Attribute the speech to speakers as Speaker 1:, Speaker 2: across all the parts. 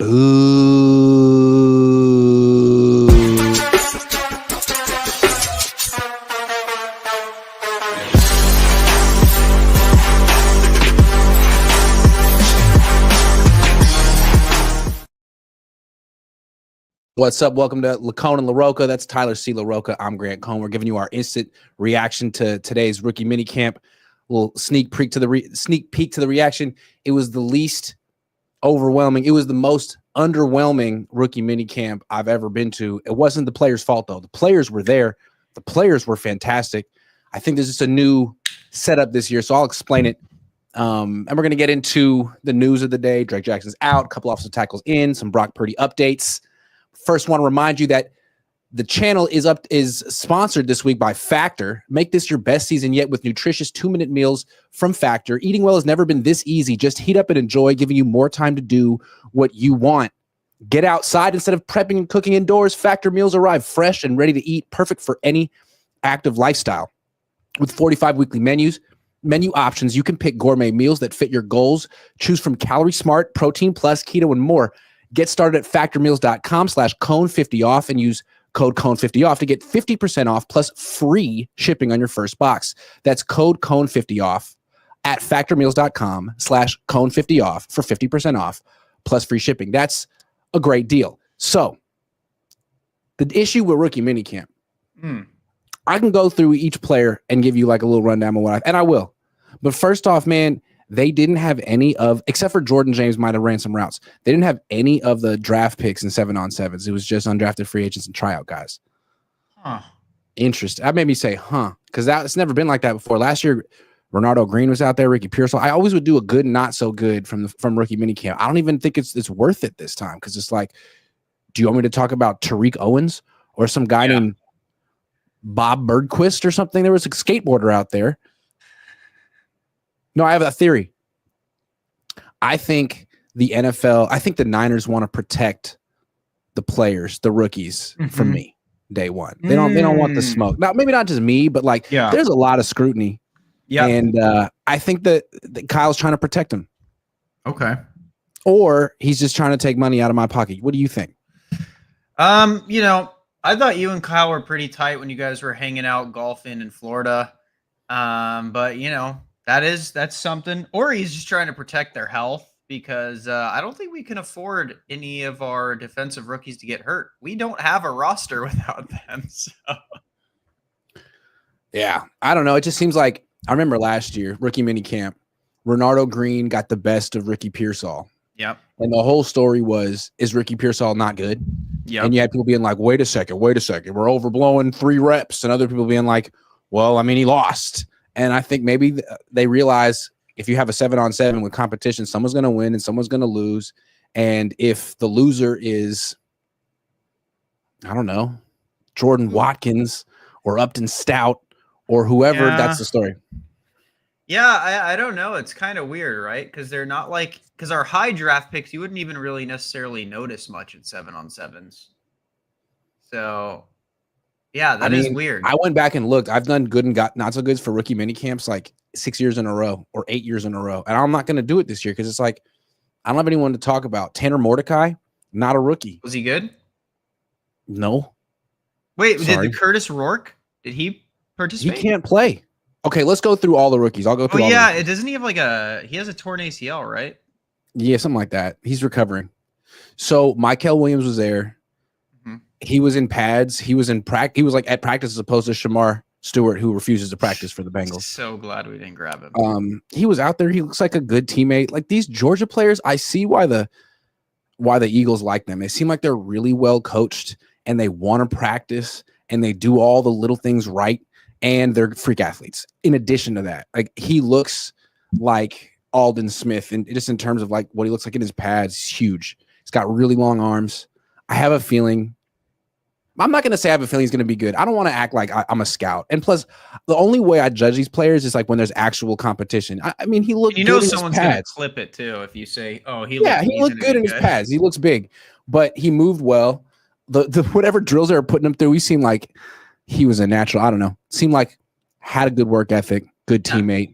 Speaker 1: Ooh. What's up? Welcome to LaCohn and LaRocca. That's Tyler C. LaRocca. I'm Grant Cohn. We're giving you our instant reaction to today's rookie minicamp. A little sneak peek to the reaction. It was the least overwhelming. It was the most underwhelming rookie minicamp I've ever been to. It wasn't the players' fault, though. The players were there. The players were fantastic. I think there's just a new setup this year, so I'll explain it. And we're going to get into the news of the day. Drake Jackson's out. A couple offensive tackles in. Some Brock Purdy updates. First, want to remind you that the channel is sponsored this week by Factor. Make this your best season yet with nutritious 2-minute meals from Factor. Eating well has never been this easy. Just heat up and enjoy, giving you more time to do what you want. Get outside instead of prepping and cooking indoors. Factor meals arrive fresh and ready to eat, perfect for any active lifestyle. With 45 weekly menu options, you can pick gourmet meals that fit your goals. Choose from Calorie Smart, Protein Plus, Keto, and more. Get started at factormeals.com/Cohn50off and use code Cohn50off to get 50% off plus free shipping on your first box. That's code Cohn50off at factormeals.com/Cohn50off for 50% off plus free shipping. That's a great deal. So the issue with rookie minicamp, I can go through each player and give you like a little rundown of what and I will. But first off, man, they didn't have any of, except for Jordan James might have ran some routes. They didn't have any of the draft picks in 7-on-7s. It was just undrafted free agents and tryout guys.
Speaker 2: Huh.
Speaker 1: Interesting. That made me say, because it's never been like that before. Last year, Renardo Green was out there, Ricky Pearsall. I always would do a good and not so good from rookie minicamp. I don't even think it's worth it this time because it's like, do you want me to talk about Tariq Owens or some guy named Bob Birdquist or something? There was a skateboarder out there. No, I have a theory. I think the NFL, I think the Niners want to protect the players, the rookies, from me day one. They don't want the smoke. Now, maybe not just me, but like there's a lot of scrutiny. Yeah. And I think that Kyle's trying to protect him.
Speaker 2: Okay.
Speaker 1: Or he's just trying to take money out of my pocket. What do you think?
Speaker 2: I thought you and Kyle were pretty tight when you guys were hanging out golfing in Florida. But that's something. Or he's just trying to protect their health because I don't think we can afford any of our defensive rookies to get hurt. We don't have a roster without them. So.
Speaker 1: Yeah, I don't know. It just seems like I remember last year, rookie minicamp, Renardo Green got the best of Ricky Pearsall.
Speaker 2: Yep.
Speaker 1: And the whole story was, is Ricky Pearsall not good?
Speaker 2: Yeah.
Speaker 1: And you had people being like, wait a second. We're overblowing 3 reps. And other people being like, well, I mean, he lost. And I think maybe they realize if you have a 7-on-7 with competition, someone's going to win and someone's going to lose. And if the loser is, I don't know, Jordan Watkins or Upton Stout or whoever, that's the story.
Speaker 2: Yeah, I don't know. It's kind of weird, right? Because they're not like – because our high draft picks, you wouldn't even really necessarily notice much at 7-on-7s. So – yeah, that is weird.
Speaker 1: I went back and looked. I've done good and got not so good for rookie minicamps like 6 years in a row or 8 years in a row. And I'm not going to do it this year because it's like I don't have anyone to talk about. Tanner Mordecai, not a rookie.
Speaker 2: Was he good?
Speaker 1: No.
Speaker 2: Wait, did the Curtis Rourke? Did he participate?
Speaker 1: He can't play. Okay, let's go through all the rookies. I'll go through all the rookies.
Speaker 2: Doesn't he have like he has a torn ACL, right?
Speaker 1: Yeah, something like that. He's recovering. So Michael Williams was there. He was in pads. He was in practice. He was like at practice as opposed to Shamar Stewart, who refuses to practice for the Bengals.
Speaker 2: So glad we didn't grab him.
Speaker 1: He was out there. He looks like a good teammate. Like these Georgia players, I see why the Eagles like them. They seem like they're really well coached and they want to practice and they do all the little things right and they're freak athletes. In addition to that, like he looks like Aldon Smith and just in terms of like what he looks like in his pads, he's huge. He's got really long arms. I have a feeling. I'm not going to say I have a feeling he's going to be good. I don't want to act like I'm a scout. And plus, the only way I judge these players is like when there's actual competition. I mean, he looked good in his pads.
Speaker 2: Someone's going to clip it too if you say, oh, he
Speaker 1: looked good in his pads. He looks big, but he moved well. The whatever drills they were putting him through, he seemed like he was a natural. I don't know. Seemed like had a good work ethic, good teammate.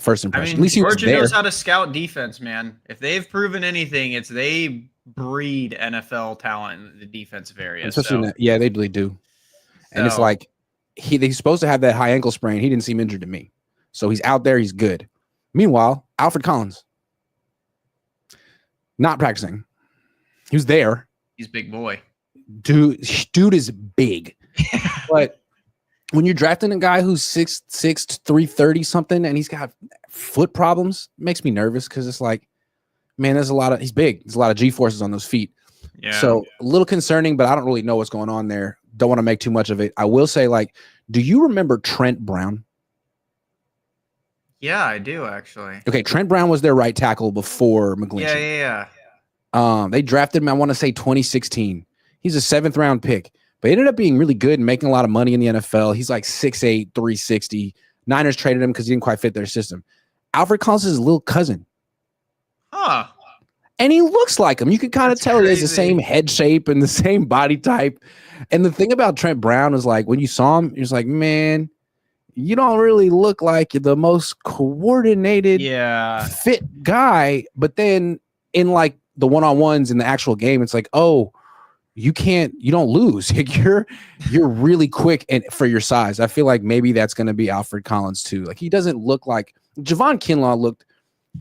Speaker 1: First
Speaker 2: I
Speaker 1: impression.
Speaker 2: mean,
Speaker 1: At least he was
Speaker 2: Georgia
Speaker 1: there.
Speaker 2: knows how to scout defense, man. If they've proven anything, it's they breed NFL talent in the defensive area.
Speaker 1: Especially in that, yeah, they really do. And it's
Speaker 2: So
Speaker 1: like he's supposed to have that high ankle sprain. He didn't seem injured to me. So he's out there. He's good. Meanwhile, Alfred Collins, not practicing. He was there.
Speaker 2: he's a big boy.
Speaker 1: Dude is big. But when you're drafting a guy who's 6'6", 330 something, and he's got foot problems, it makes me nervous because it's like, man, he's big. There's a lot of G-forces on those feet.
Speaker 2: Yeah.
Speaker 1: So a little concerning, but I don't really know what's going on there. Don't want to make too much of it. I will say, like, do you remember Trent Brown?
Speaker 2: Yeah, I do actually.
Speaker 1: Okay, Trent Brown was their right tackle before McGlinchey.
Speaker 2: Yeah.
Speaker 1: They drafted him, I want to say 2016. He's a 7th round pick, but he ended up being really good and making a lot of money in the NFL. He's like 6'8", 360. Niners traded him because he didn't quite fit their system. Alfred Collins is his little cousin.
Speaker 2: Huh.
Speaker 1: And he looks like him. You can kind of tell he has the
Speaker 2: crazy.
Speaker 1: same head shape and the same body type. And the thing about Trent Brown is, like, when you saw him, you're just like, man, you don't really look like you're the most coordinated, fit guy. But then in like the one-on-ones in the actual game, it's like, oh, you don't lose. You're really quick and for your size. I feel like maybe that's going to be Alfred Collins too. Like, he doesn't look like Javon Kinlaw looked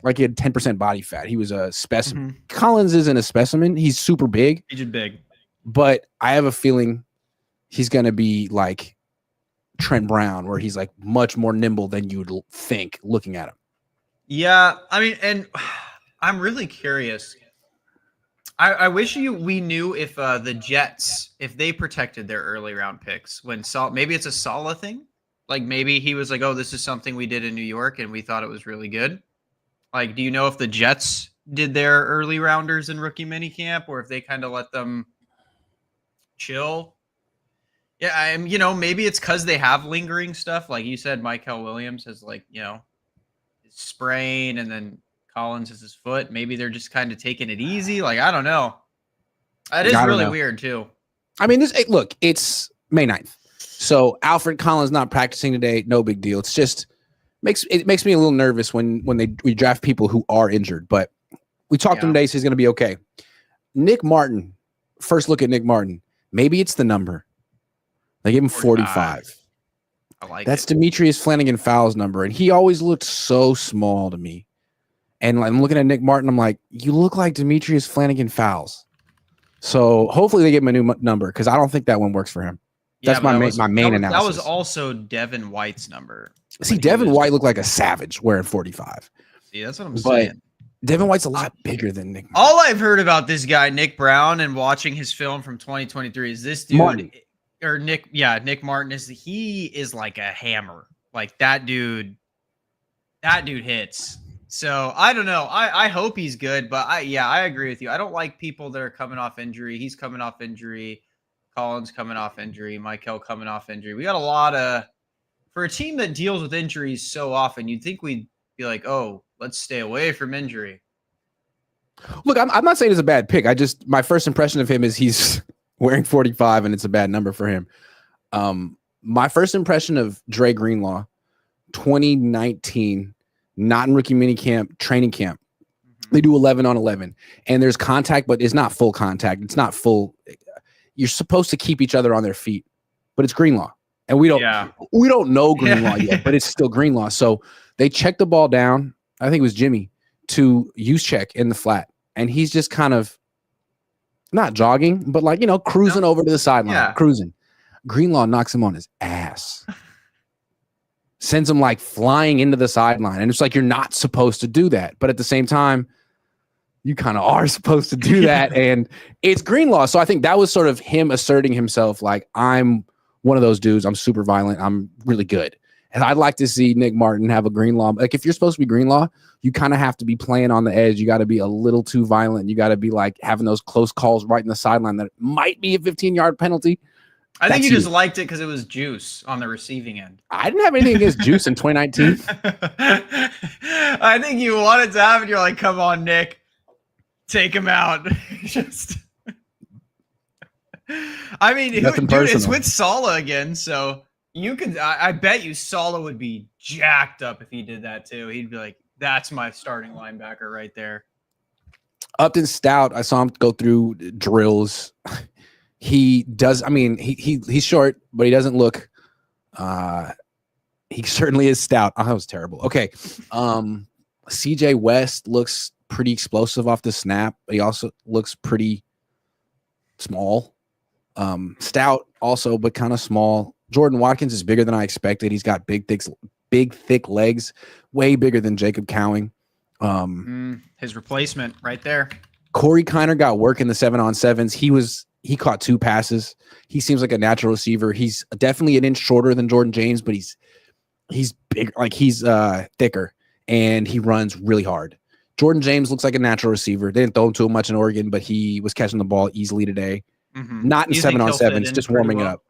Speaker 1: like he had 10% body fat. He was a specimen. Mm-hmm. Collins isn't a specimen. He's super big.
Speaker 2: He's just big.
Speaker 1: But I have a feeling he's going to be like Trent Brown, where he's like much more nimble than you would think looking at him.
Speaker 2: Yeah. I mean, and I'm really curious. I wish we knew if the Jets, if they protected their early round picks when maybe it's a Saleh thing. Like, maybe he was like, oh, this is something we did in New York and we thought it was really good. Like, do you know if the Jets did their early rounders in rookie minicamp, or if they kind of let them chill? Yeah, maybe it's because they have lingering stuff. Like you said, Michael Williams has, like, his sprain, and then Collins has his foot. Maybe they're just kind of taking it easy. Like, I don't know. That is really weird too. I mean,
Speaker 1: it's May 9th. So Alfred Collins not practicing today, no big deal. It's just makes me a little nervous when we draft people who are injured. But we talked to him today, so he's going to be okay. Nick Martin, first look at Nick Martin. Maybe it's the number. They gave him 45.
Speaker 2: I like
Speaker 1: That's Demetrius Flanagan-Fowles' number, and he always looked so small to me. And I'm looking at Nick Martin, I'm like, you look like Demetrius Flanagan-Fowles. So hopefully they give him a new number, because I don't think that one works for him. That's my main analysis.
Speaker 2: That was also Devin White's number.
Speaker 1: See, Devin White looked like a savage wearing 45.
Speaker 2: See, that's what I'm saying.
Speaker 1: Devin White's a lot bigger than Nick Martin.
Speaker 2: All I've heard about this guy, Nick Brown, and watching his film from 2023 is this dude, Martin. Nick Martin, he is like a hammer. Like, that dude hits. So I don't know. I hope he's good, but I agree with you. I don't like people that are coming off injury. He's coming off injury. Collins coming off injury. Michael coming off injury. We got a lot of, for a team that deals with injuries so often, you'd think we'd be like, oh, let's stay away from injury.
Speaker 1: Look, I'm not saying it's a bad pick. My first impression of him is he's wearing 45 and it's a bad number for him. My first impression of Dre Greenlaw, 2019, not in rookie minicamp, training camp. They do 11 on 11 and there's contact, but it's not full contact. It's not full. You're supposed to keep each other on their feet, but it's Greenlaw. And we don't know Greenlaw yet, but it's still Greenlaw. So they checked the ball down. I think it was Jimmy to use check in the flat. And he's just kind of not jogging, but like, cruising over to the sideline, cruising. Greenlaw knocks him on his ass, sends him like flying into the sideline. And it's like, you're not supposed to do that. But at the same time, you kind of are supposed to do that. And it's Greenlaw. So I think that was sort of him asserting himself. Like, I'm one of those dudes. I'm super violent. I'm really good. And I'd like to see Nick Martin have a Greenlaw. Like, if you're supposed to be Greenlaw, you kind of have to be playing on the edge. You got to be a little too violent. You got to be like having those close calls right in the sideline that might be a 15-yard penalty.
Speaker 2: I think you just liked it because it was Juice on the receiving end.
Speaker 1: I didn't have anything against Juice in 2019.
Speaker 2: I think you wanted to have it. You're like, come on, Nick. Take him out. I mean, dude, it's with Saleh again, so You could. I bet you Sala would be jacked up if he did that too. He'd be like, "That's my starting linebacker right there."
Speaker 1: Upton Stout, I saw him go through drills. He does. I mean, he's short, but he doesn't look. He certainly is stout. Oh, that was terrible. Okay. CJ West looks pretty explosive off the snap. He also looks pretty small. Stout also, but kind of small. Jordan Watkins is bigger than I expected. He's got big, thick legs, way bigger than Jacob Cowing.
Speaker 2: His replacement right there.
Speaker 1: Corey Kiner got work in the 7-on-7s. He caught 2 passes. He seems like a natural receiver. He's definitely an inch shorter than Jordan James, but he's big, like he's thicker, and he runs really hard. Jordan James looks like a natural receiver. They didn't throw him to him much in Oregon, but he was catching the ball easily today. Not in 7-on-7s, just warming up.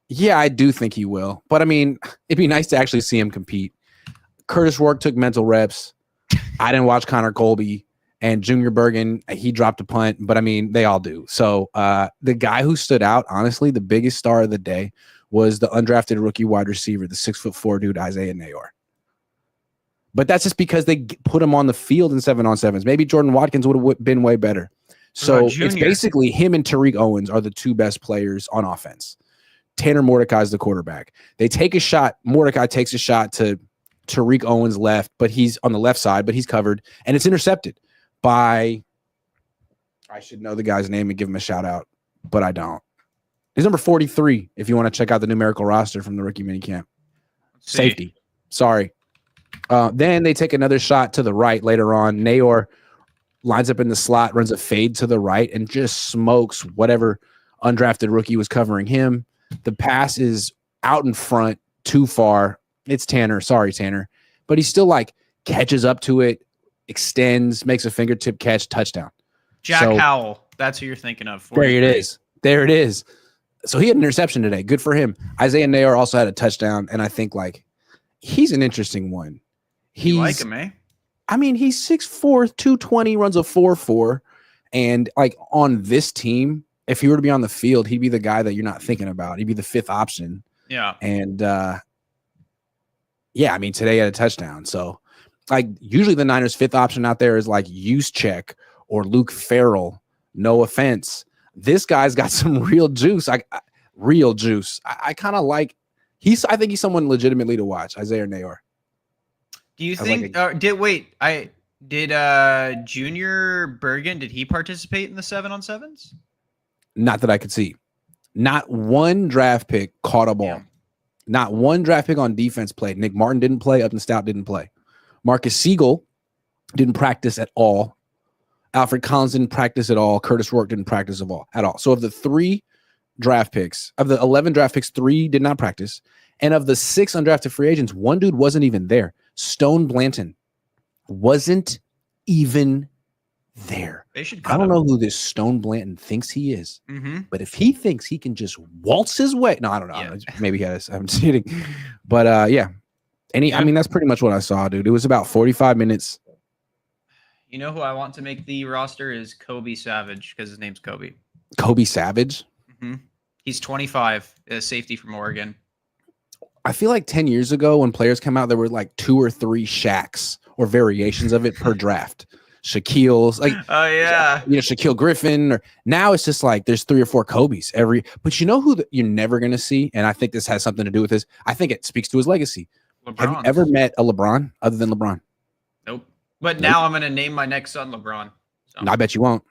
Speaker 1: Yeah, I do think he will. But I mean, it'd be nice to actually see him compete. Curtis Rourke took mental reps. I didn't watch Connor Colby. And Junior Bergen, he dropped a punt, but I mean, they all do. So the guy who stood out, honestly, the biggest star of the day was the undrafted rookie wide receiver, the 6'4" dude, Isaiah Nayor. But that's just because they put him on the field in 7-on-7s. Maybe Jordan Watkins would have been way better. So it's basically him and Tariq Owens are the 2 best players on offense. Tanner Mordecai is the quarterback. They take a shot. Mordecai takes a shot to Tariq Owens' left, but he's on the left side, but he's covered, and it's intercepted by, I should know the guy's name and give him a shout out, but I don't. He's number 43 if you want to check out the numerical roster from the rookie minicamp. Safety. Sorry. Then they take another shot to the right later on. Nayor lines up in the slot, runs a fade to the right, and just smokes whatever undrafted rookie was covering him. The pass is out in front, too far. It's Tanner. Sorry, Tanner. But he still like catches up to it, extends, makes a fingertip catch, touchdown.
Speaker 2: Jack Howell. That's who you're thinking of.
Speaker 1: There it is. There it is. So he had an interception today. Good for him. Isaiah Nayor also had a touchdown, and I think like he's an interesting one.
Speaker 2: You like him, eh?
Speaker 1: I mean, he's 6'4", 220, runs a 4.4, and like on this team, if he were to be on the field, he'd be the guy that you're not thinking about. He'd be the 5th option.
Speaker 2: Yeah.
Speaker 1: And yeah, I mean, today he had a touchdown. So like usually the Niners' 5th option out there is like Juszczyk or Luke Farrell. No offense. This guy's got some real juice. Real juice. I kind of like I think he's someone legitimately to watch, Isaiah Nayor.
Speaker 2: Do you think did Junior Bergen, did he participate in the 7-on-7s?
Speaker 1: Not that I could see. Not one draft pick caught a ball. Yeah. Not one draft pick on defense played. Nick Martin didn't play. Upton Stout didn't play. Marcus Siegel didn't practice at all. Alfred Collins didn't practice at all. Curtis Rourke didn't practice at all. So of the 3 draft picks, of the 11 draft picks, 3 did not practice. And of the 6 undrafted free agents, 1 dude wasn't even there. Stone Blanton wasn't even there. I don't know who this Stone Blanton thinks he is, but if he thinks he can just waltz his way, no, I don't know. Yeah. Maybe I'm cheating, but yeah. I mean, that's pretty much what I saw, dude. It was about 45 minutes.
Speaker 2: You know who I want to make the roster is Kobe Savage because his name's Kobe.
Speaker 1: Kobe Savage?
Speaker 2: He's 25, a safety from Oregon.
Speaker 1: I feel like 10 years ago when players come out, there were like 2 or 3 Shaqs or variations of it per draft. Shaquille's like,
Speaker 2: oh yeah,
Speaker 1: Shaquille Griffin. Or now it's just like there's 3 or 4 Kobe's but you know who you're never gonna see, and I think this has something to do with this. I think it speaks to his legacy. LeBron. Have you ever met a LeBron other than LeBron?
Speaker 2: Nope. But now I'm gonna name my next son LeBron. So.
Speaker 1: I bet you won't.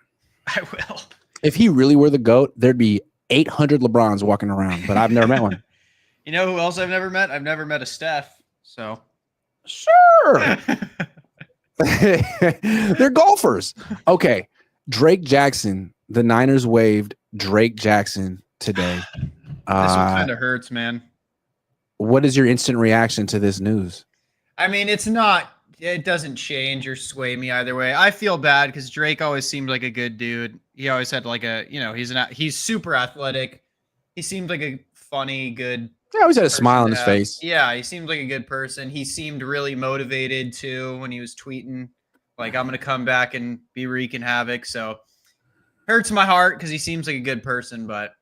Speaker 2: I will.
Speaker 1: If he really were the GOAT, there'd be 800 LeBrons walking around, but I've never met one.
Speaker 2: You know who else I've never met? I've never met a Steph. So
Speaker 1: sure. They're golfers. Okay. Drake Jackson. The Niners waived Drake Jackson today.
Speaker 2: This one kind of hurts, man.
Speaker 1: What is your instant reaction to this news?
Speaker 2: I mean, it doesn't change or sway me either way. I feel bad because Drake always seemed like a good dude. He always had like he's super athletic. He seemed like a funny, good.
Speaker 1: He always had a smile on his face.
Speaker 2: Yeah, he seemed like a good person. He seemed really motivated too when he was tweeting, like, I'm going to come back and be wreaking havoc. So hurts my heart because he seems like a good person. But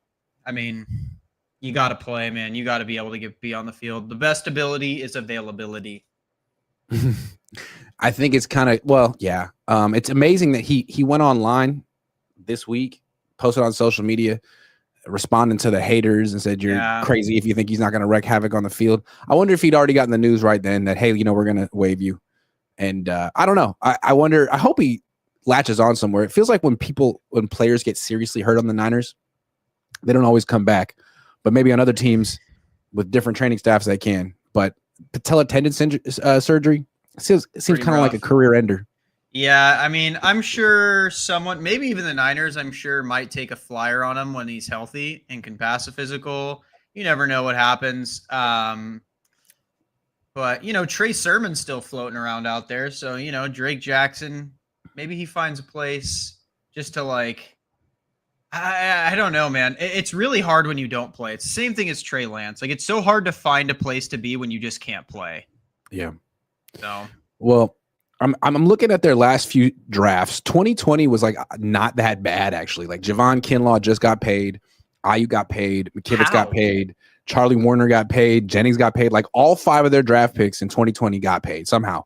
Speaker 2: I mean, You got to play, man. You got to be able to be on the field. The best ability is availability.
Speaker 1: I think it's kind of yeah. It's amazing that he went online this week, posted on social media, responding to the haters and said you're crazy if you think he's not going to wreak havoc on the field. I wonder if he'd already gotten the news right then that, hey, we're going to waive you. And I don't know. I wonder. I hope he latches on somewhere. It feels like when players get seriously hurt on the Niners, they don't always come back. But maybe on other teams with different training staffs, they can. But patella tendon surgery seems kind of like a career ender.
Speaker 2: Yeah, I mean, I'm sure someone, maybe even the Niners, I'm sure might take a flyer on him when he's healthy and can pass a physical. You never know what happens. But, Trey Sermon's still floating around out there. So, Drake Jackson, maybe he finds a place just to I don't know, man. It's really hard when you don't play. It's the same thing as Trey Lance. Like, it's so hard to find a place to be when you just can't play.
Speaker 1: Yeah.
Speaker 2: So,
Speaker 1: well, I'm looking at their last few drafts. 2020 was not that bad, actually. Like Javon Kinlaw just got paid. Ayuk got paid. McKivitz got paid. Charlie Warner got paid. Jennings got paid. Like all 5 of their draft picks in 2020 got paid somehow.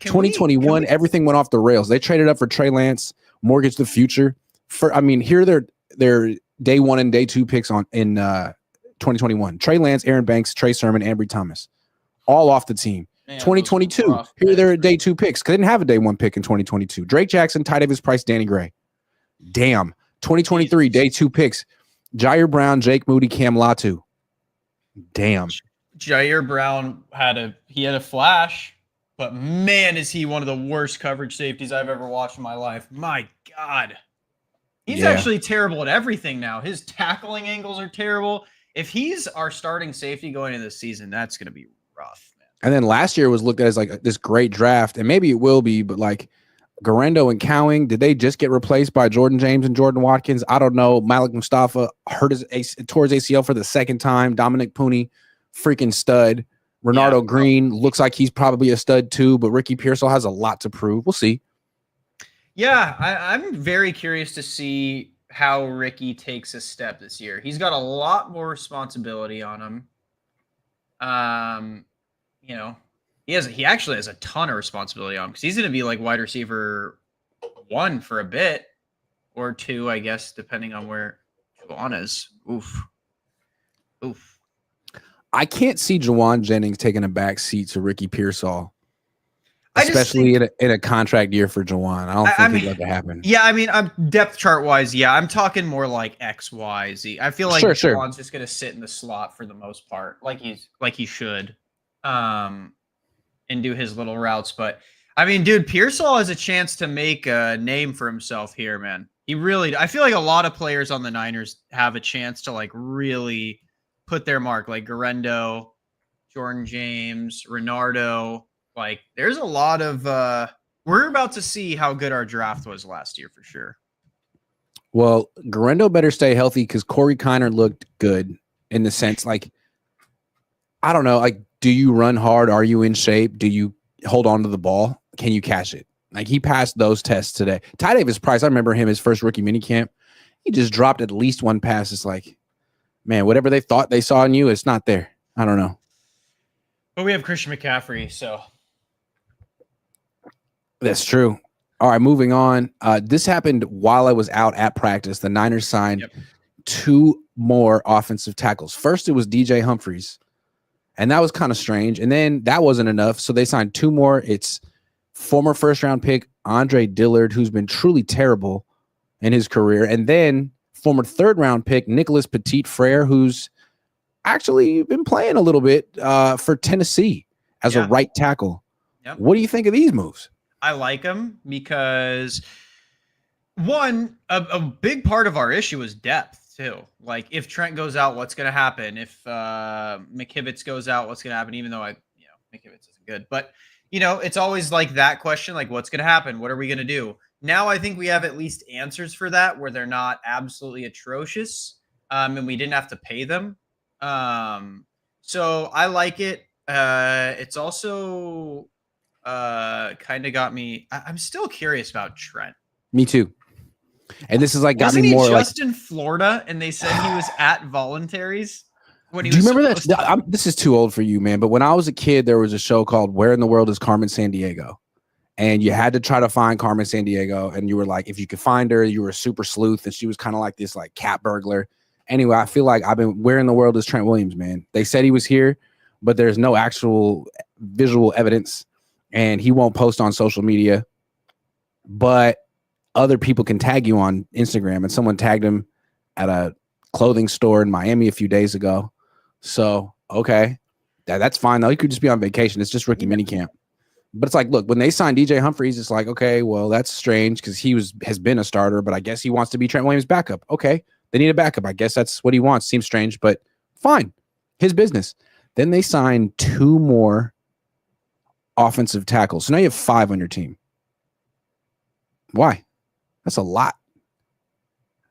Speaker 1: 2021, everything went off the rails. They traded up for Trey Lance, mortgaged the future. Here are their day 1 and day 2 picks in 2021. Trey Lance, Aaron Banks, Trey Sermon, Ambry Thomas, all off the team. Man, 2022, here are their day 2 picks. They didn't have a day 1 pick in 2022. Drake Jackson, Ty Davis Price, Danny Gray. Damn. 2023, day 2 picks. Jair Brown, Jake Moody, Cam Latu. Damn.
Speaker 2: Jair Brown had a flash, but man, is he one of the worst coverage safeties I've ever watched in my life. My God. He's actually terrible at everything now. His tackling angles are terrible. If he's our starting safety going into the season, that's going to be rough, man.
Speaker 1: And then last year was looked at as this great draft, and maybe it will be, but Garendo and Cowing, did they just get replaced by Jordan James and Jordan Watkins? I don't know. Malik Mustafa tore his ACL for the 2nd time. Dominic Pooney, freaking stud. Renardo Green looks like he's probably a stud too, but Ricky Pearsall has a lot to prove. We'll see.
Speaker 2: Yeah, I'm very curious to see how Ricky takes a step this year. He's got a lot more responsibility on him. He actually has a ton of responsibility on him because he's going to be like wide receiver 1 for a bit or 2, I guess, depending on where Juwan is. Oof. I
Speaker 1: can't see Juwan Jennings taking a back seat to Ricky Pearsall, especially in a contract year for Juwan. I don't think he'd let that happen.
Speaker 2: Yeah, I'm depth chart wise. Yeah, I'm talking more like X, Y, Z. I feel like Juwan's just going to sit in the slot for the most part, like he should. And do his little routes. But dude, Pearsall has a chance to make a name for himself here, man. I feel like a lot of players on the Niners have a chance to really put their mark, like Garendo, Jordan James, Renardo. There's a lot of we're about to see how good our draft was last year for sure.
Speaker 1: Well, Garendo better stay healthy because Corey Kiner looked good in the sense I don't know, do you run hard? Are you in shape? Do you hold on to the ball? Can you catch it? He passed those tests today. Ty Davis Price, I remember him his first rookie minicamp. He just dropped at least 1 pass. It's man, whatever they thought they saw in you, it's not there. I don't know.
Speaker 2: But we have Christian McCaffrey, so.
Speaker 1: That's true. All right, moving on. This happened while I was out at practice. The Niners signed 2 more offensive tackles. First, it was DJ Humphries. And that was kind of strange. And then that wasn't enough. So they signed 2 more. It's former 1st-round pick Andre Dillard, who's been truly terrible in his career. And then former 3rd-round pick Nicholas Petit-Frere, who's actually been playing a little bit for Tennessee as a right tackle. Yep. What do you think of these moves?
Speaker 2: I like them because, one, a big part of our issue is depth. Too. If Trent goes out, what's going to happen? If McKivitz goes out, what's going to happen? Even though McKivitz isn't good, but it's always that question, what's going to happen? What are we going to do? Now I think we have at least answers for that where they're not absolutely atrocious, and we didn't have to pay them. So I like it. It's also kind of got me. I'm still curious about Trent.
Speaker 1: Me too. And this is got
Speaker 2: Wasn't
Speaker 1: me more
Speaker 2: just in Florida, and they said he was at voluntaries. When he
Speaker 1: Do you
Speaker 2: was
Speaker 1: remember
Speaker 2: supposed to.
Speaker 1: that? This is too old for you, man. But when I was a kid, there was a show called Where in the World is Carmen Sandiego? And you had to try to find Carmen Sandiego. And you were like, if you could find her, you were a super sleuth. And she was kind of like this like cat burglar. Anyway, I feel like where in the world is Trent Williams, man? They said he was here, but there's no actual visual evidence. And he won't post on social media. But other people can tag you on Instagram. And someone tagged him at a clothing store in Miami a few days ago. So, okay. That's fine, though. He could just be on vacation. It's just rookie minicamp. But it's like, look, when they signed DJ Humphries, it's like, okay, well, that's strange because has been a starter, but I guess he wants to be Trent Williams' backup. Okay, they need a backup. I guess that's what he wants. Seems strange, but fine. His business. Then they signed 2 more offensive tackles. So now you have 5 on your team. Why? That's a lot.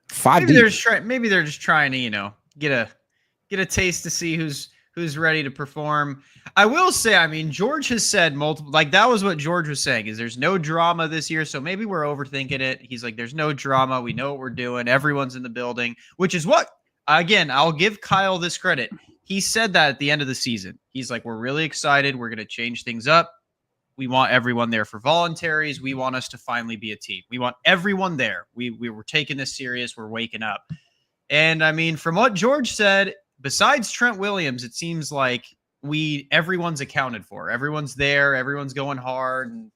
Speaker 1: 5
Speaker 2: Maybe
Speaker 1: deep.
Speaker 2: maybe they're just trying to, get a taste to see who's ready to perform. I will say, I mean, George has said multiple, like that was what George was saying, is there's no drama this year. So maybe we're overthinking it. He's like, there's no drama. We know what we're doing. Everyone's in the building, which is what, again, I'll give Kyle this credit. He said that at the end of the season. He's like, we're really excited. We're going to change things up. We want everyone there for voluntaries. We want us to finally be a team. We want everyone there. We were taking this serious. We're waking up. And I mean, from what George said, besides Trent Williams, it seems like everyone's accounted for. Everyone's there. Everyone's going hard. And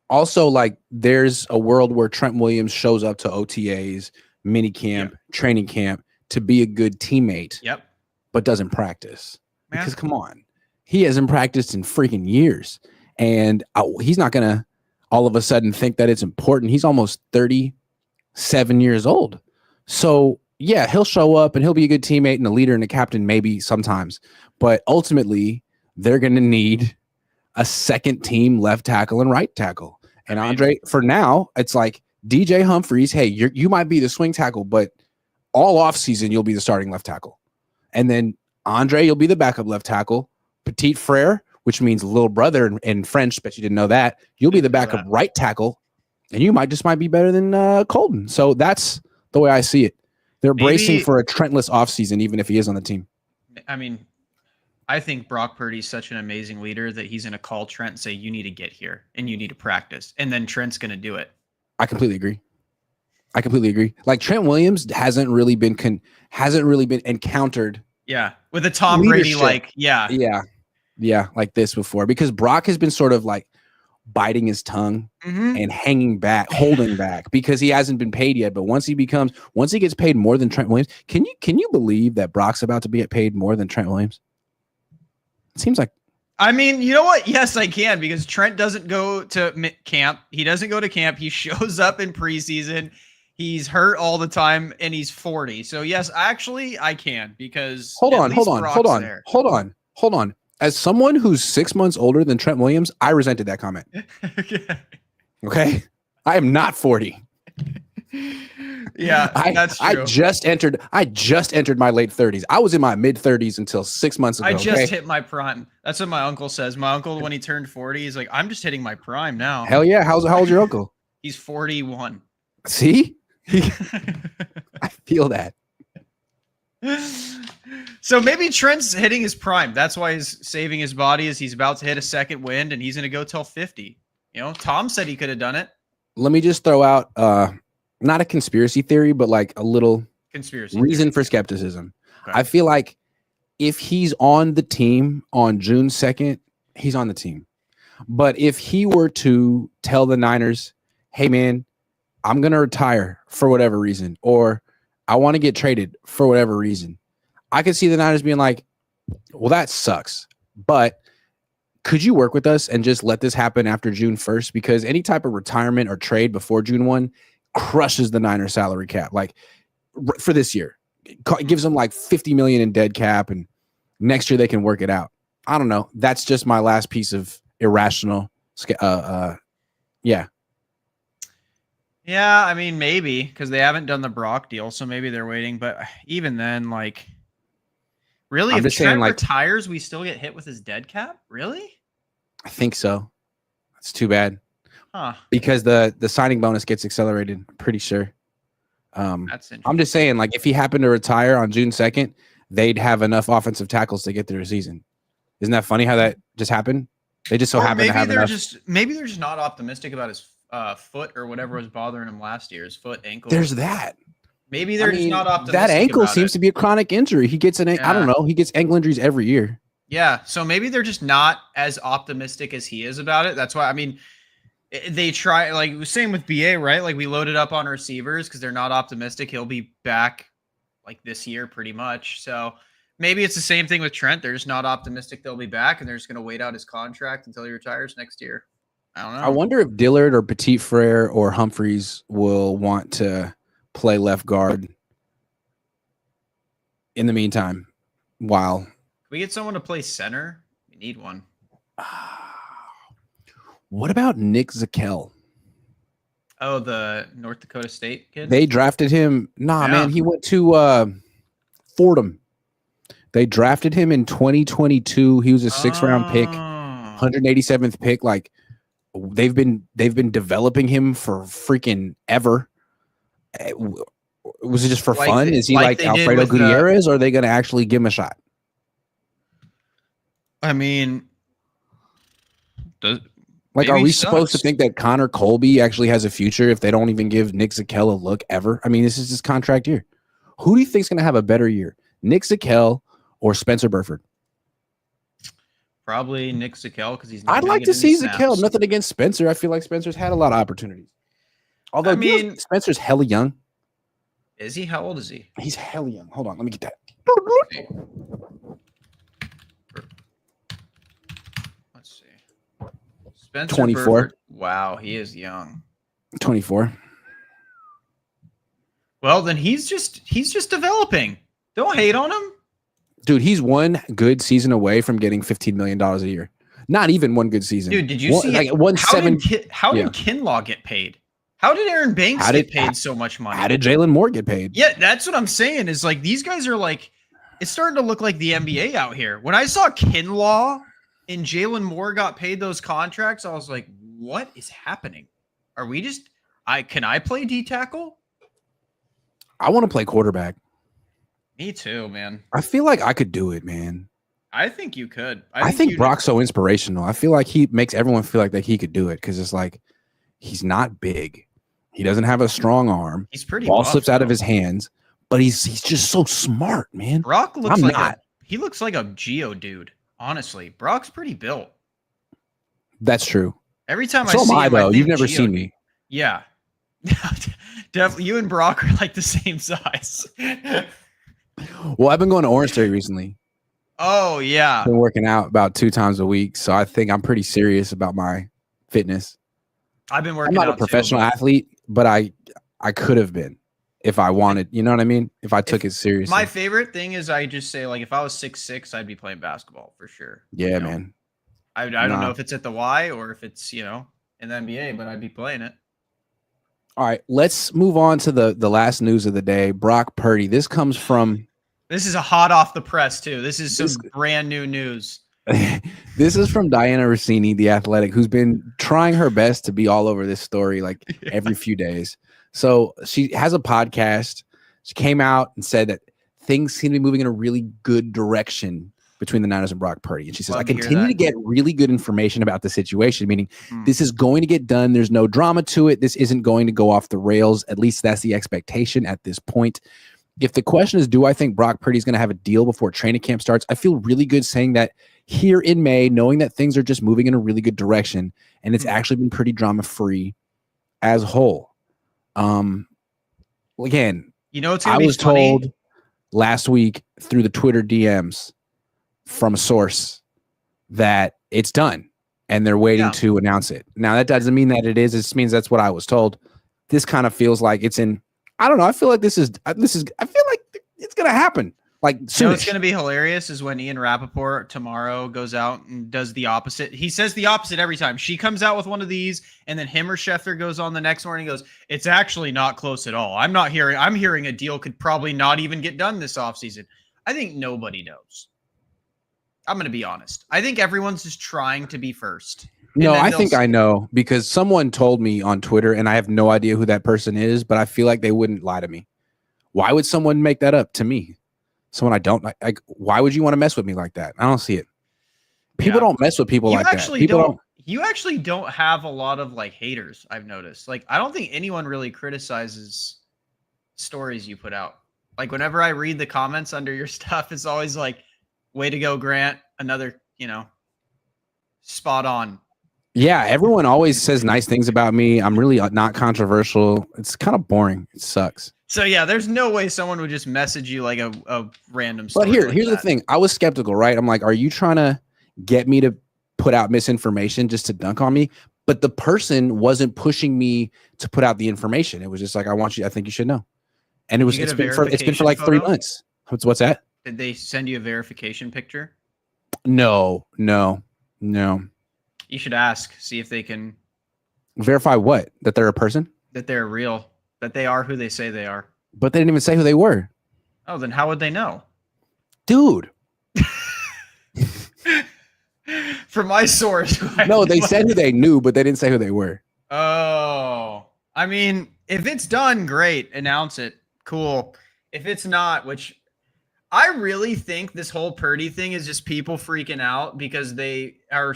Speaker 1: also, like, there's a world where Trent Williams shows up to OTAs, minicamp, training camp to be a good teammate.
Speaker 2: Yep.
Speaker 1: But doesn't practice. Man. Because come on, he hasn't practiced in freaking years. And he's not going to all of a sudden think that it's important. He's almost 37 years old. So, yeah, he'll show up and he'll be a good teammate and a leader and a captain maybe sometimes. But ultimately, they're going to need a second team left tackle and right tackle. And Andre, for now, it's like DJ Humphries, hey, you might be the swing tackle, but all offseason, you'll be the starting left tackle. And then Andre, you'll be the backup left tackle. Petit Frere, which means little brother in French, bet you didn't know that. You'll be the backup right tackle, and you might be better than Colton. So that's the way I see it. They're bracing for a Trentless offseason, even if he is on the team.
Speaker 2: I mean, I think Brock Purdy's such an amazing leader that he's going to call Trent and say, you need to get here and you need to practice. And then Trent's going to do it.
Speaker 1: I completely agree. Like Trent Williams hasn't really been encountered.
Speaker 2: Yeah. With a Tom Brady,
Speaker 1: like this before, because Brock has been sort of like biting his tongue and holding back because he hasn't been paid yet. But once he gets paid more than Trent Williams, can you believe that Brock's about to be paid more than Trent Williams? It seems like.
Speaker 2: I mean, you know what? Yes, I can, because Trent doesn't go to camp. He doesn't go to camp. He shows up in preseason. He's hurt all the time, and he's 40. So yes, actually, I can, because hold
Speaker 1: on. As someone who's 6 months older than Trent Williams, I resented that comment. Okay, I am not 40.
Speaker 2: Yeah, that's true.
Speaker 1: I just entered my late 30s. I was in my mid 30s until 6 months ago.
Speaker 2: I just hit my prime. That's what my uncle says. My uncle, when he turned 40, he's like, I'm just hitting my prime now.
Speaker 1: Hell yeah. How old's your uncle?
Speaker 2: He's 41.
Speaker 1: See? I feel that.
Speaker 2: So maybe Trent's hitting his prime. That's why he's saving his body, as he's about to hit a second wind, and he's going to go till 50. Tom said he could have done it. Let
Speaker 1: me just throw out not a conspiracy theory, but like a little
Speaker 2: conspiracy
Speaker 1: reason for skepticism. Okay. I feel like if he's on the team on June 2nd, he's on the team. But if he were to tell the Niners, hey, man, I'm going to retire for whatever reason, or I want to get traded for whatever reason, I could see the Niners being like, well, that sucks, but could you work with us and just let this happen after June 1st? Because any type of retirement or trade before June 1 crushes the Niners salary cap. Like for this year, it gives them like $50 million in dead cap, and next year they can work it out. I don't know. That's just my last piece of irrational.
Speaker 2: Yeah, I mean, maybe, because they haven't done the Brock deal, so maybe they're waiting. But even then, like, really, if Trent retires, we still get hit with his dead cap? Really?
Speaker 1: I think so. That's too bad.
Speaker 2: Huh.
Speaker 1: Because the signing bonus gets accelerated, I'm pretty sure.
Speaker 2: That's interesting.
Speaker 1: I'm just saying, like, if he happened to retire on June 2nd, they'd have enough offensive tackles to get through a season. Isn't that funny how that just happened? They just so happen to have enough.
Speaker 2: Maybe they're just not optimistic about his foot or whatever was bothering him last year. His foot, ankle.
Speaker 1: There's that.
Speaker 2: Maybe they're just not optimistic.
Speaker 1: That ankle seems to be a chronic injury. He gets I don't know. He gets ankle injuries every year.
Speaker 2: Yeah. So maybe they're just not as optimistic as he is about it. That's why, I mean, they try, like, same with BA, right? Like, we loaded up on receivers because they're not optimistic. He'll be back like this year pretty much. So maybe it's the same thing with Trent. They're just not optimistic they'll be back, and they're just going to wait out his contract until he retires next year. I don't know.
Speaker 1: I wonder if Dillard or Petit Frere or Humphreys will want to play left guard in the meantime. While
Speaker 2: can we get someone to play center? We need one.
Speaker 1: What about Nick Zakel?
Speaker 2: Oh, the North Dakota State kid?
Speaker 1: They drafted him. Man, he went to Fordham. They drafted him in 2022. He was a 6th-round pick, 187th pick. Like, they've been developing him for freaking ever. Was it just for fun? Is he like Alfredo Gutierrez, or are they going to actually give him a shot?
Speaker 2: I mean,
Speaker 1: are we supposed to think that Connor Colby actually has a future if they don't even give Nick Zakel a look ever? I mean, this is his contract year. Who do you think is going to have a better year, Nick Zakel or Spencer Burford?
Speaker 2: Probably Nick Zakel, because he's.
Speaker 1: I'd like to see Zakel. Nothing against Spencer. I feel like Spencer's had a lot of opportunities. Although, I mean, Spencer's hella young.
Speaker 2: Is he? How old is he?
Speaker 1: He's hella young. Hold on, let me get that.
Speaker 2: Let's see. Spencer
Speaker 1: 24.
Speaker 2: Burford. Wow, he is young.
Speaker 1: 24.
Speaker 2: Well, then he's just developing. Don't hate on him.
Speaker 1: Dude, he's one good season away from getting $15 million a year. Not even one good season.
Speaker 2: Dude, did you see
Speaker 1: like
Speaker 2: how did Kinlaw get paid? How did Aaron Banks get paid so much money?
Speaker 1: How did Jalen Moore get paid?
Speaker 2: Yeah, that's what I'm saying. Is like these guys are like, it's starting to look like the NBA out here. When I saw Kinlaw and Jalen Moore got paid those contracts, I was like, what is happening? Are we just can I play D tackle?
Speaker 1: I want to play quarterback.
Speaker 2: Me too, man.
Speaker 1: I feel like I could do it, man.
Speaker 2: I think you could.
Speaker 1: I think Brock's so inspirational. I feel like he makes everyone feel like that he could do it because it's like he's not big. He doesn't have a strong arm.
Speaker 2: He's pretty
Speaker 1: ball slips out of his hands, but he's just so smart, man.
Speaker 2: Brock looks he looks like a Geo dude. Honestly, Brock's pretty built.
Speaker 1: That's true.
Speaker 2: Every time I see him,
Speaker 1: though. You've never seen me.
Speaker 2: Yeah. Definitely, you and Brock are like the same size.
Speaker 1: Well, I've been going to Orange Theory recently.
Speaker 2: Oh, yeah.
Speaker 1: I've been working out about 2 times a week, so I think I'm pretty serious about my fitness.
Speaker 2: I've been working out.
Speaker 1: I'm not a professional athlete, but I could have been if I wanted. You know what I mean? If I took it seriously.
Speaker 2: My favorite thing is I just say, like, if I was 6'6", I'd be playing basketball for sure.
Speaker 1: Yeah, man.
Speaker 2: I don't know if it's at the Y or if it's, in the NBA, but I'd be playing it.
Speaker 1: All right, let's move on to the last news of the day. Brock Purdy. This comes from.
Speaker 2: This is a hot off the press too. This is some brand new news.
Speaker 1: This is from Diana Rossini, the Athletic, who's been trying her best to be all over this story like every few days. So she has a podcast. She came out and said that things seem to be moving in a really good direction between the Niners and Brock Purdy. And she says, I continue to get really good information about the situation, meaning this is going to get done. There's no drama to it. This isn't going to go off the rails. At least that's the expectation at this point. If the question is, do I think Brock Purdy is going to have a deal before training camp starts? I feel really good saying that here in May, knowing that things are just moving in a really good direction. And it's actually been pretty drama-free as a whole. Again, I was told last week through the Twitter DMs from a source that it's done and they're waiting to announce it. Now, that doesn't mean that it is. It just means that's what I was told. This kind of feels like it's in, I don't know. I feel like I feel like it's going to happen. Like, soon.
Speaker 2: What's going to be hilarious is when Ian Rappaport tomorrow goes out and does the opposite. He says the opposite every time. She comes out with one of these, and then him or Schefter goes on the next one and goes, it's actually not close at all. I'm hearing a deal could probably not even get done this offseason. I think nobody knows. I'm going to be honest. I think everyone's just trying to be first.
Speaker 1: No, I think I know because someone told me on Twitter, and I have no idea who that person is, but I feel like they wouldn't lie to me. Why would someone make that up to me? someone I don't like, why would you want to mess with me like that? I don't see it. People don't mess with people like that. People don't.
Speaker 2: You actually don't have a lot of like haters, I've noticed. Like, I don't think anyone really criticizes stories you put out. Like, whenever I read the comments under your stuff, it's always like, way to go, Grant. Another, spot on.
Speaker 1: Yeah, everyone always says nice things about me. I'm really not controversial. It's kind of boring. It sucks.
Speaker 2: So yeah, there's no way someone would just message you like a random story.
Speaker 1: But here's the thing. I was skeptical, right? I'm like, are you trying to get me to put out misinformation just to dunk on me? But the person wasn't pushing me to put out the information. It was just like, I think you should know. And it's been for like 3 months. What's that?
Speaker 2: Did they send you a verification picture?
Speaker 1: No.
Speaker 2: You should ask, see if they can
Speaker 1: verify what? That they're a person?
Speaker 2: That they're real, that they are who they say they are.
Speaker 1: But they didn't even say who they were.
Speaker 2: Oh, then how would they know?
Speaker 1: Dude.
Speaker 2: From my source.
Speaker 1: No, they said who they knew, but they didn't say who they were.
Speaker 2: Oh, I mean, if it's done, great. Announce it. Cool. If it's not, which I really think this whole Purdy thing is just people freaking out because they are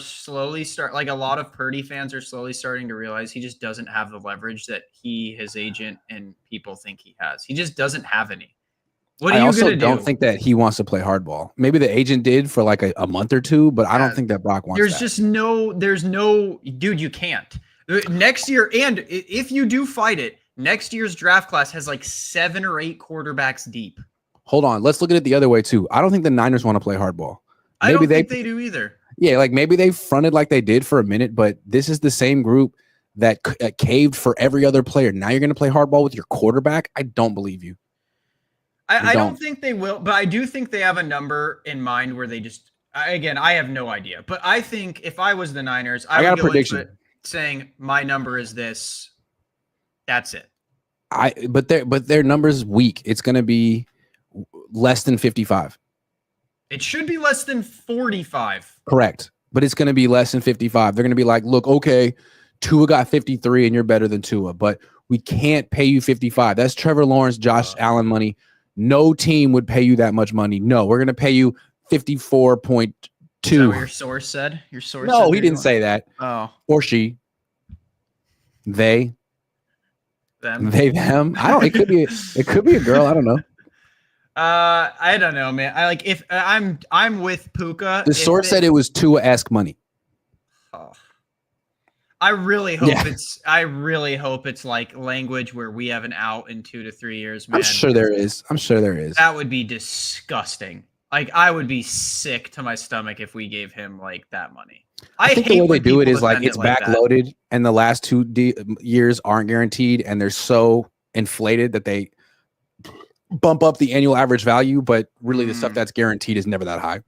Speaker 2: like a lot of Purdy fans are slowly starting to realize he just doesn't have the leverage that his agent and people think he has. He just doesn't have any. What are you going to do? I also
Speaker 1: don't think that he wants to play hardball. Maybe the agent did for like a month or two, but I don't think that Brock wants
Speaker 2: there's no, dude, you can't. Next year, and if you do fight it, next year's draft class has like 7 or 8 quarterbacks deep.
Speaker 1: Hold on. Let's look at it the other way too. I don't think the Niners want to play hardball.
Speaker 2: I don't think they do either.
Speaker 1: Yeah, like maybe they fronted like they did for a minute, but this is the same group that caved for every other player. Now you're going to play hardball with your quarterback? I don't believe you.
Speaker 2: I don't think they will, but I do think they have a number in mind where they just, again, I have no idea. But I think if I was the Niners, I would got a prediction saying my number is this. That's it.
Speaker 1: But their number's weak. It's going to be less than 55.
Speaker 2: It should be less than 45.
Speaker 1: Correct. But it's going to be less than 55. They're going to be like, look, okay, Tua got 53 and you're better than Tua, but we can't pay you 55. That's Trevor Lawrence, Josh Allen money. No team would pay you that much money. No, we're going to pay you 54.2.
Speaker 2: Is that what your source said? Your source
Speaker 1: No, he didn't say that.
Speaker 2: Oh.
Speaker 1: Or she. They.
Speaker 2: Them.
Speaker 1: They, them. I don't, it could be a girl. I don't know.
Speaker 2: I don't know, man. If I'm with Puka.
Speaker 1: The source said it was Tua-esque money.
Speaker 2: Oh. I really hope it's like language where we have an out in 2 to 3 years, man.
Speaker 1: I'm sure there is.
Speaker 2: That would be disgusting. Like, I would be sick to my stomach if we gave him like that money.
Speaker 1: I think the way they do it is like it's backloaded and the last 2 years aren't guaranteed and they're so inflated that they bump up the annual average value, but really the stuff that's guaranteed is never that high.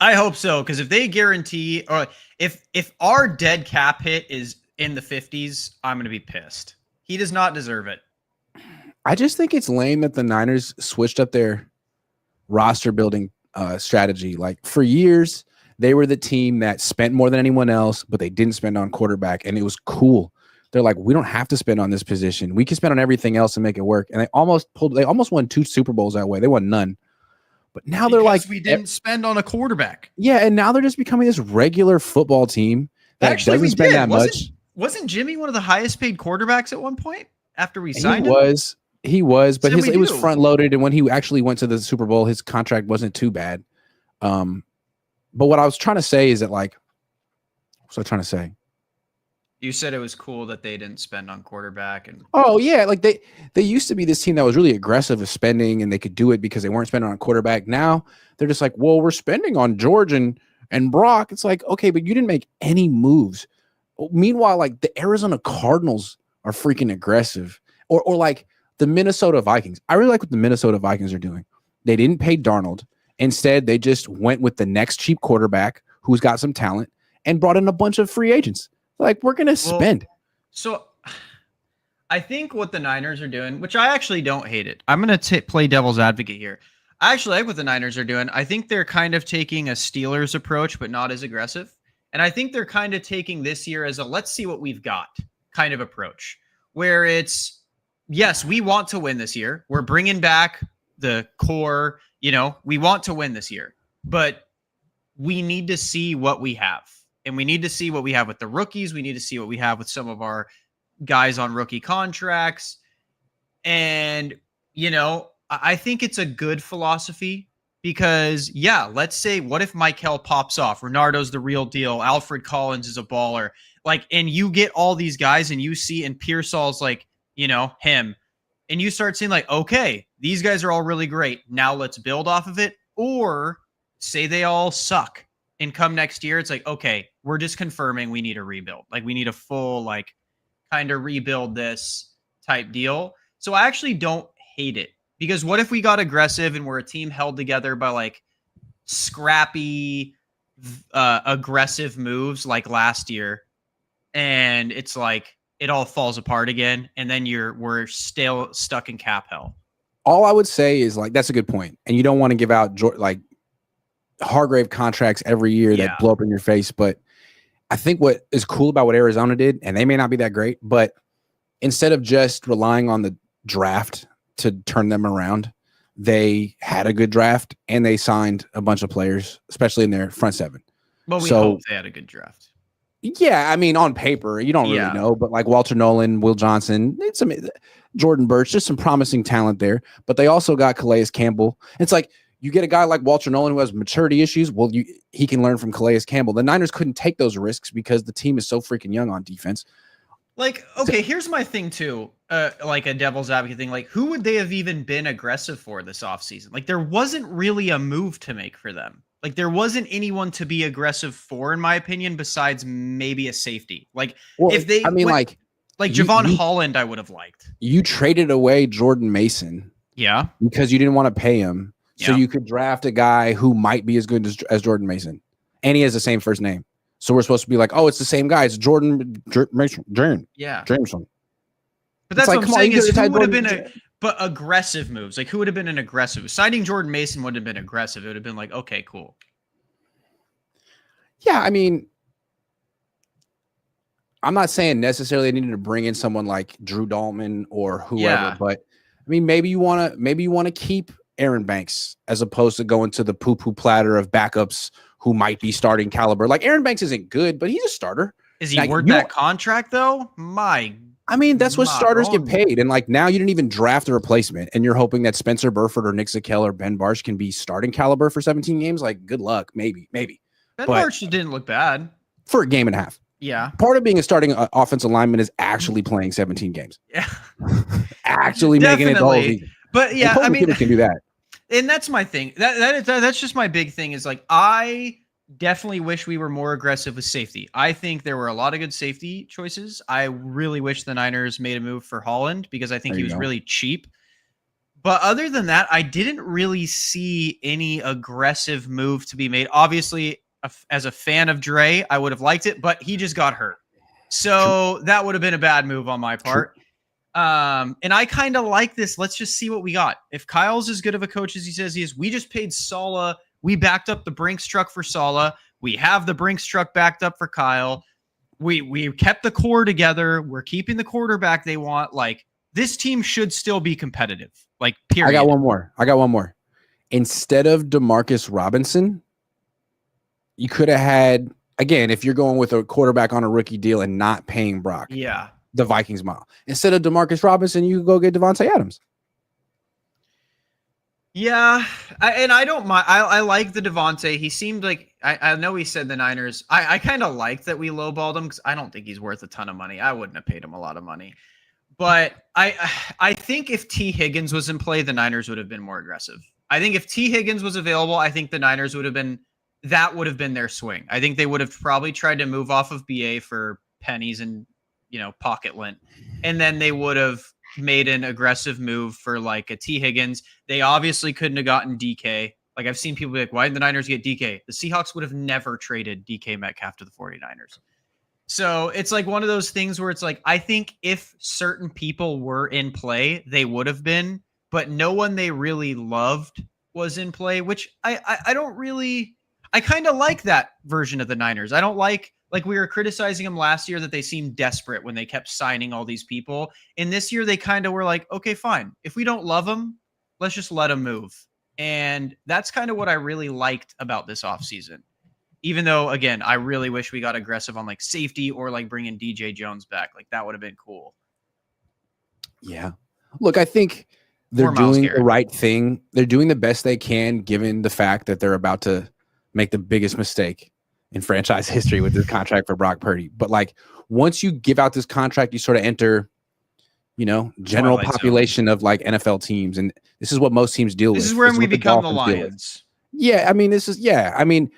Speaker 2: I hope so, because if they guarantee, or if our dead cap hit is in the 50s, I'm going to be pissed. He does not deserve it.
Speaker 1: I just think it's lame that the Niners switched up their roster building strategy. Like for years, they were the team that spent more than anyone else, but they didn't spend on quarterback, and it was cool. They're like, we don't have to spend on this position. We can spend on everything else and make it work. And they almost won 2 Super Bowls that way. They won none. But now they're like,
Speaker 2: we didn't spend on a quarterback.
Speaker 1: Yeah, and now they're just becoming this regular football team that
Speaker 2: actually
Speaker 1: doesn't spend that much.
Speaker 2: Wasn't Jimmy one of the highest paid quarterbacks at one point after we signed
Speaker 1: him? He was, but it was front loaded. And when he actually went to the Super Bowl, his contract wasn't too bad. But what I was trying to say is that, like, what was I trying to say?
Speaker 2: You said it was cool that they didn't spend on quarterback.
Speaker 1: Oh yeah, like they used to be this team that was really aggressive with spending, and they could do it because they weren't spending on quarterback. Now they're just like, well, we're spending on George and Brock. It's like, okay, but you didn't make any moves. Meanwhile, like the Arizona Cardinals are freaking aggressive, or like the Minnesota Vikings. I really like what the Minnesota Vikings are doing. They didn't pay Darnold. Instead, they just went with the next cheap quarterback who's got some talent and brought in a bunch of free agents. Like, we're going to spend.
Speaker 2: So I think what the Niners are doing, which I actually don't hate it. I'm going to play devil's advocate here. I actually like what the Niners are doing. I think they're kind of taking a Steelers approach, but not as aggressive. And I think they're kind of taking this year as a let's see what we've got kind of approach, where it's, yes, we want to win this year. We're bringing back the core. We want to win this year, but we need to see what we have. And we need to see what we have with the rookies. We need to see what we have with some of our guys on rookie contracts. And, I think it's a good philosophy because, let's say, what if Michael pops off? Renardo's the real deal. Alfred Collins is a baller. And you get all these guys and you see, and Pearsall's him. And you start seeing okay, these guys are all really great. Now let's build off of it. Or say they all suck and come next year. It's okay, we're just confirming we need a rebuild. We need a full, kind of rebuild this type deal. So I actually don't hate it because what if we got aggressive and we're a team held together by aggressive moves like last year, and it's it all falls apart again, and then we're still stuck in cap hell.
Speaker 1: All I would say is that's a good point, and you don't want to give out Hargrave contracts every year that blow up in your face. But I think what is cool about what Arizona did, and they may not be that great, but instead of just relying on the draft to turn them around, they had a good draft and they signed a bunch of players, especially in their front seven.
Speaker 2: Well, we hope they had a good draft.
Speaker 1: Yeah, I mean, on paper, you don't really know, but Walter Nolan, Will Johnson, Jordan Birch, just some promising talent there. But they also got Calais Campbell. It's you get a guy like Walter Nolan who has maturity issues. Well, he can learn from Calais Campbell. The Niners couldn't take those risks because the team is so freaking young on defense.
Speaker 2: Here's my thing too. A devil's advocate thing. Who would they have even been aggressive for this offseason? There wasn't really a move to make for them. There wasn't anyone to be aggressive for, in my opinion, besides maybe a safety. If they, Javon Holland, I would have liked.
Speaker 1: You traded away Jordan Mason.
Speaker 2: Yeah.
Speaker 1: Because you didn't want to pay him. So you could draft a guy who might be as good as Jordan Mason. And he has the same first name. So we're supposed to be it's the same guy. It's Jordan Mason.
Speaker 2: Yeah.
Speaker 1: Jameson.
Speaker 2: But that's what I'm saying is who would have been aggressive moves? Who would have been an aggressive? Signing Jordan Mason would have been aggressive. It would have been okay, cool.
Speaker 1: Yeah, I mean, I'm not saying necessarily they needed to bring in someone like Drew Dalman or whoever, but I mean, maybe you want to keep Aaron Banks as opposed to going to the poo-poo platter of backups who might be starting caliber. Aaron Banks isn't good, but he's a starter.
Speaker 2: Is he worth that contract though?
Speaker 1: I mean, that's what starters get paid. And now you didn't even draft a replacement and you're hoping that Spencer Burford or Nick Zakelj or Ben Barch can be starting caliber for 17 games. Good luck. Maybe.
Speaker 2: Ben Barch didn't look bad
Speaker 1: for a game and a half.
Speaker 2: Yeah.
Speaker 1: Part of being a starting offensive lineman is actually playing 17 games.
Speaker 2: Yeah.
Speaker 1: Actually making it the whole season.
Speaker 2: But yeah, I mean,
Speaker 1: can do that.
Speaker 2: And that's my thing. That's just my big thing is I definitely wish we were more aggressive with safety. I think there were a lot of good safety choices. I really wish the Niners made a move for Holland because I think he was really cheap. But other than that, I didn't really see any aggressive move to be made. Obviously, as a fan of Dre, I would have liked it, but he just got hurt. So that would have been a bad move on my part. And I kind of like this. Let's just see what we got. If Kyle's as good of a coach as he says he is, we just paid Saleh. We backed up the Brinks truck for Saleh. We have the Brinks truck backed up for Kyle. We kept the core together. We're keeping the quarterback they want. This team should still be competitive. Period.
Speaker 1: I got one more. Instead of Demarcus Robinson, you could have had, again, if you're going with a quarterback on a rookie deal and not paying Brock.
Speaker 2: Yeah.
Speaker 1: The Vikings model. Instead of Demarcus Robinson, you could go get Devontae Adams.
Speaker 2: Yeah, I don't mind. I like the Devontae. He seemed I know he said the Niners. I kind of like that we lowballed him because I don't think he's worth a ton of money. I wouldn't have paid him a lot of money. But I think if T. Higgins was in play, the Niners would have been more aggressive. I think if T. Higgins was available, I think the Niners would have been their swing. I think they would have probably tried to move off of BA for pennies and pocket lint, and then they would have made an aggressive move for a T. Higgins. They obviously couldn't have gotten DK. I've seen people be why did the Niners get DK? The Seahawks would have never traded DK Metcalf to the 49ers. So it's one of those things where it's I think if certain people were in play, they would have been, but no one they really loved was in play, which I don't really, I kind of like that version of the Niners. I don't like we were criticizing them last year that they seemed desperate when they kept signing all these people. And this year they kind of were okay, fine. If we don't love them, let's just let him move. And that's kind of what I really liked about this offseason. Even though, again, I really wish we got aggressive on like safety or like bringing DJ Jones back. Like that would have been cool.
Speaker 1: Yeah. Look, I think they're doing the right thing. They're doing the best they can, given the fact that they're about to make the biggest mistake in franchise history with this contract for Brock Purdy. But like, once you give out this contract, you sort of enter, general population of like NFL teams. And this is what most teams deal with.
Speaker 2: This is where we become the Lions.
Speaker 1: Yeah. I mean,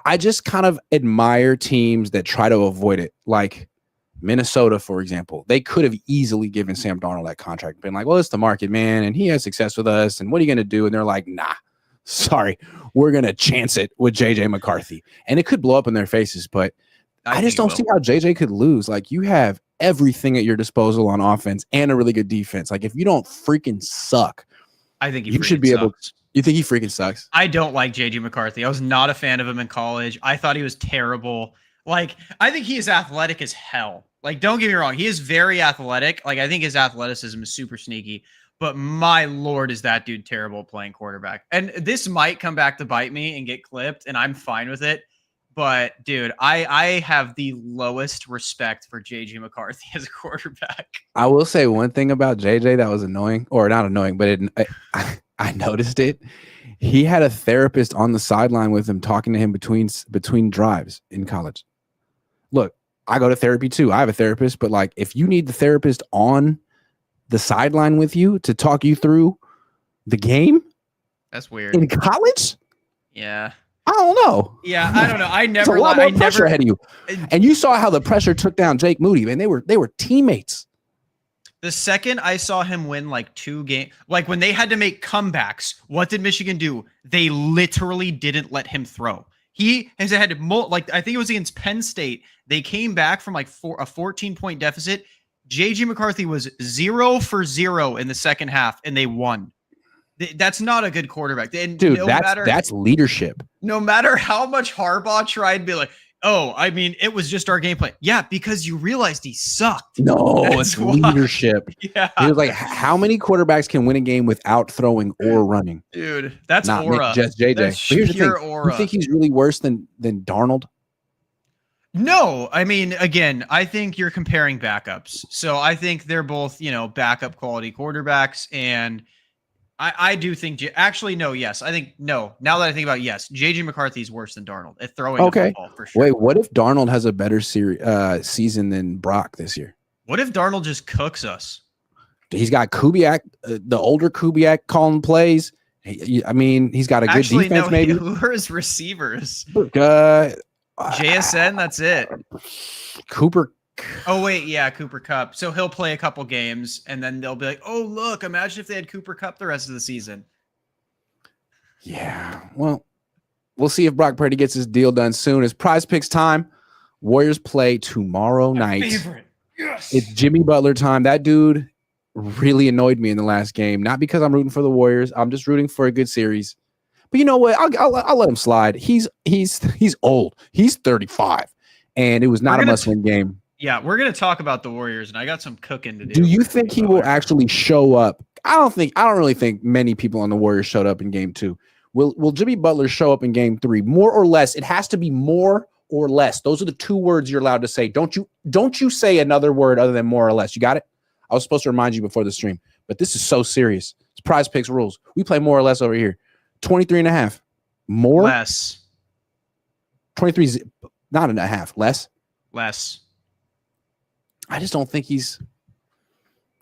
Speaker 1: I just kind of admire teams that try to avoid it. Like Minnesota, for example, they could have easily given Sam Darnold that contract, been like, well, it's the market, man, and he has success with us, and what are you going to do? And they're like, nah, sorry, we're going to chance it with JJ McCarthy. And it could blow up in their faces, but I just don't see how JJ could lose. Like, you have everything at your disposal on offense and a really good defense. Like, if you don't freaking suck,
Speaker 2: I think
Speaker 1: you should be able to. You think he freaking sucks?
Speaker 2: I don't like JJ McCarthy. I was not a fan of him in college. I thought he was terrible. Like, I think he is athletic as hell. Like, don't get me wrong. He is very athletic. Like, I think his athleticism is super sneaky. But my Lord, is that dude terrible playing quarterback. And this might come back to bite me and get clipped, and I'm fine with it. But, dude, I have the lowest respect for JJ McCarthy as a quarterback.
Speaker 1: I will say one thing about JJ that was annoying, or not annoying, but I noticed it. He had a therapist on the sideline with him, talking to him between drives in college. Look, I go to therapy too. I have a therapist, but like, if you need the therapist on the sideline with you to talk you through the game,
Speaker 2: that's weird.
Speaker 1: In college?
Speaker 2: Yeah.
Speaker 1: I don't know.
Speaker 2: Yeah, I don't know. I never.
Speaker 1: It's a lot more pressure ahead of you, and you saw how the pressure took down Jake Moody. Man, they were teammates.
Speaker 2: The second I saw him win like 2 games, like when they had to make comebacks, what did Michigan do? They literally didn't let him throw. He has had I think it was against Penn State. They came back from like a 14-point deficit. JJ McCarthy was 0 for 0 in the second half, and they won. That's not a good quarterback. And
Speaker 1: dude, that's leadership.
Speaker 2: No matter how much Harbaugh tried to be like, oh, I mean, it was just our game plan. Yeah, because you realized he sucked.
Speaker 1: No, it's leadership. Yeah. He was like, how many quarterbacks can win a game without throwing or running?
Speaker 2: Dude, that's
Speaker 1: not
Speaker 2: aura.
Speaker 1: Just JJ.
Speaker 2: That's pure aura.
Speaker 1: You think he's really worse than Darnold?
Speaker 2: No, I mean, again, I think you're comparing backups. So I think they're both, backup quality quarterbacks. And I do think, actually, no, yes. I think, no. Now that I think about it, yes, JJ McCarthy is worse than Darnold at throwing the football for sure.
Speaker 1: Wait, what if Darnold has a better season than Brock this year?
Speaker 2: What if Darnold just cooks us?
Speaker 1: He's got Kubiak, the older Kubiak calling plays. I mean, he's got a good defense, maybe.
Speaker 2: Who are his receivers? JSN, that's it.
Speaker 1: Cooper.
Speaker 2: Oh, wait, yeah, Cooper Kupp. So he'll play a couple games, and then they'll be like, oh, look, imagine if they had Cooper Kupp the rest of the season.
Speaker 1: Yeah, well, we'll see if Brock Purdy gets his deal done soon. It's Prize Picks time. Warriors play tomorrow night.
Speaker 2: Favorite. Yes.
Speaker 1: It's Jimmy Butler time. That dude really annoyed me in the last game. Not because I'm rooting for the Warriors. I'm just rooting for a good series. But you know what? I'll let him slide. He's old. He's 35, and it was not a must-win game.
Speaker 2: Yeah, we're gonna talk about the Warriors, and I got some cooking to do.
Speaker 1: Do you think he will actually show up? I don't really think many people on the Warriors showed up in game 2. Will Jimmy Butler show up in game 3? More or less? It has to be more or less. Those are the 2 words you're allowed to say. Don't you say another word other than more or less. You got it? I was supposed to remind you before the stream, but this is so serious. It's Prize Picks rules. We play more or less over here. 23.5. More?
Speaker 2: Less.
Speaker 1: 23, not and a half. Less?
Speaker 2: Less.
Speaker 1: I just don't think he's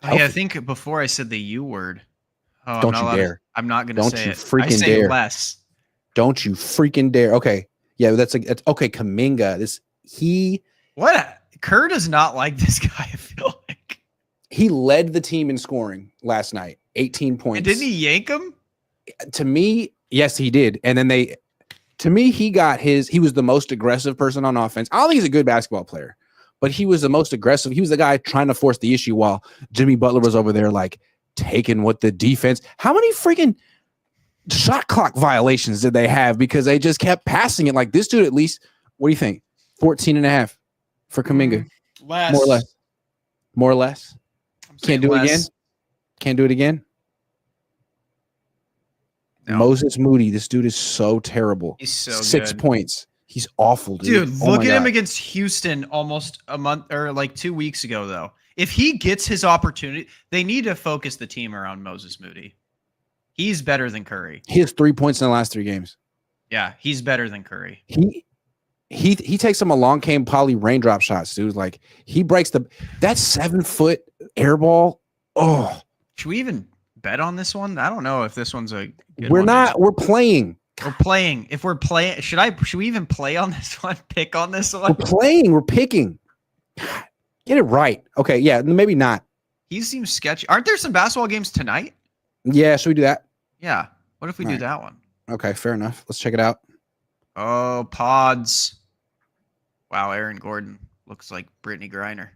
Speaker 2: healthy. I think before I said the U word. Oh,
Speaker 1: don't you dare.
Speaker 2: I'm not going to say it.
Speaker 1: Don't you freaking
Speaker 2: dare.
Speaker 1: dare.
Speaker 2: Less.
Speaker 1: Don't you freaking dare. Okay. Yeah, that's okay. Kaminga.
Speaker 2: Kerr does not like this guy, I feel like.
Speaker 1: He led the team in scoring last night. 18 points.
Speaker 2: And didn't he yank him?
Speaker 1: To me, yes, he did. And then he was the most aggressive person on offense. I don't think he's a good basketball player, but he was the most aggressive. He was the guy trying to force the issue while Jimmy Butler was over there like taking what the defense. How many freaking shot clock violations did they have because they just kept passing it? Like this dude, at least, what do you think? 14.5 for Kaminga.
Speaker 2: Less.
Speaker 1: More or less. Can't do it again. Can't do it again.
Speaker 2: No.
Speaker 1: Moses Moody. This dude is so terrible.
Speaker 2: He's so
Speaker 1: 6
Speaker 2: good.
Speaker 1: points. He's awful, dude.
Speaker 2: Dude,
Speaker 1: Oh
Speaker 2: look
Speaker 1: my
Speaker 2: at him
Speaker 1: God.
Speaker 2: against Houston almost a month or like 2 weeks ago, though. If he gets his opportunity, they need to focus the team around Moses Moody. He's better than Curry.
Speaker 1: He has 3 points in the last 3 games.
Speaker 2: Yeah, he's better than Curry.
Speaker 1: He takes some long game poly raindrop shots, dude. Like he breaks that 7-foot air ball. Oh,
Speaker 2: Should we even bet on this one? I don't know if this one's a good
Speaker 1: we're
Speaker 2: one.
Speaker 1: not. We're playing.
Speaker 2: We're playing. If we're playing, should we even play on this one? Pick on this
Speaker 1: We're
Speaker 2: one?
Speaker 1: playing. We're picking. Get it right. Okay. Yeah. Maybe not.
Speaker 2: He seems sketchy. Aren't there some basketball games tonight?
Speaker 1: Yeah. Should we do that?
Speaker 2: Yeah. What if we
Speaker 1: All
Speaker 2: do
Speaker 1: right.
Speaker 2: that one?
Speaker 1: Okay. Fair enough. Let's check it out.
Speaker 2: Oh, pods. Wow, Aaron Gordon looks like Brittany Griner.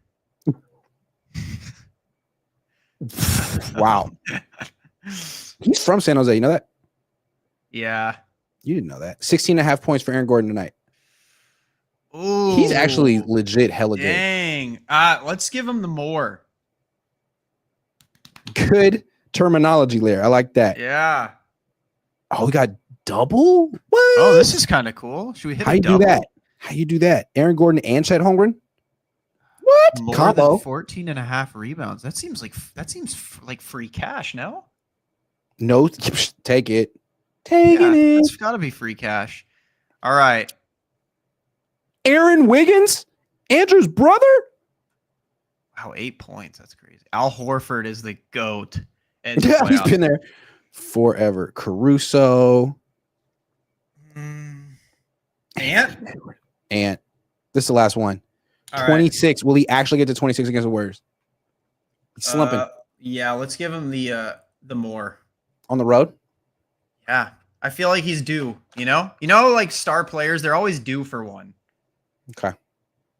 Speaker 1: Wow. He's from San Jose. You know that?
Speaker 2: Yeah.
Speaker 1: You didn't know that. 16.5 points for Aaron Gordon tonight.
Speaker 2: Ooh.
Speaker 1: He's actually legit hella good.
Speaker 2: Dang. Let's give him the more.
Speaker 1: Good terminology there. I like that.
Speaker 2: Yeah.
Speaker 1: Oh, we got double? What?
Speaker 2: Oh, this is kind of cool. Should we hit
Speaker 1: How
Speaker 2: a
Speaker 1: you
Speaker 2: double?
Speaker 1: do that? How you do that? Aaron Gordon and Chet Holmgren? What?
Speaker 2: More
Speaker 1: Combo.
Speaker 2: than 14 and a half rebounds. That seems like free cash, no?
Speaker 1: No, take it. Taking
Speaker 2: Yeah,
Speaker 1: it.
Speaker 2: that's got to be free cash. All right.
Speaker 1: Aaron Wiggins? Andrew's brother?
Speaker 2: Wow, 8 points. That's crazy. Al Horford is the GOAT. at
Speaker 1: Yeah, he's
Speaker 2: playoffs.
Speaker 1: been there forever. Caruso. And this is the last one.
Speaker 2: All right.
Speaker 1: 26. Will he actually get to 26 against the Warriors? He's slumping
Speaker 2: Yeah, let's give him the more.
Speaker 1: on the road.
Speaker 2: Yeah, I feel like he's due. Like star players, they're always due for one.
Speaker 1: Okay.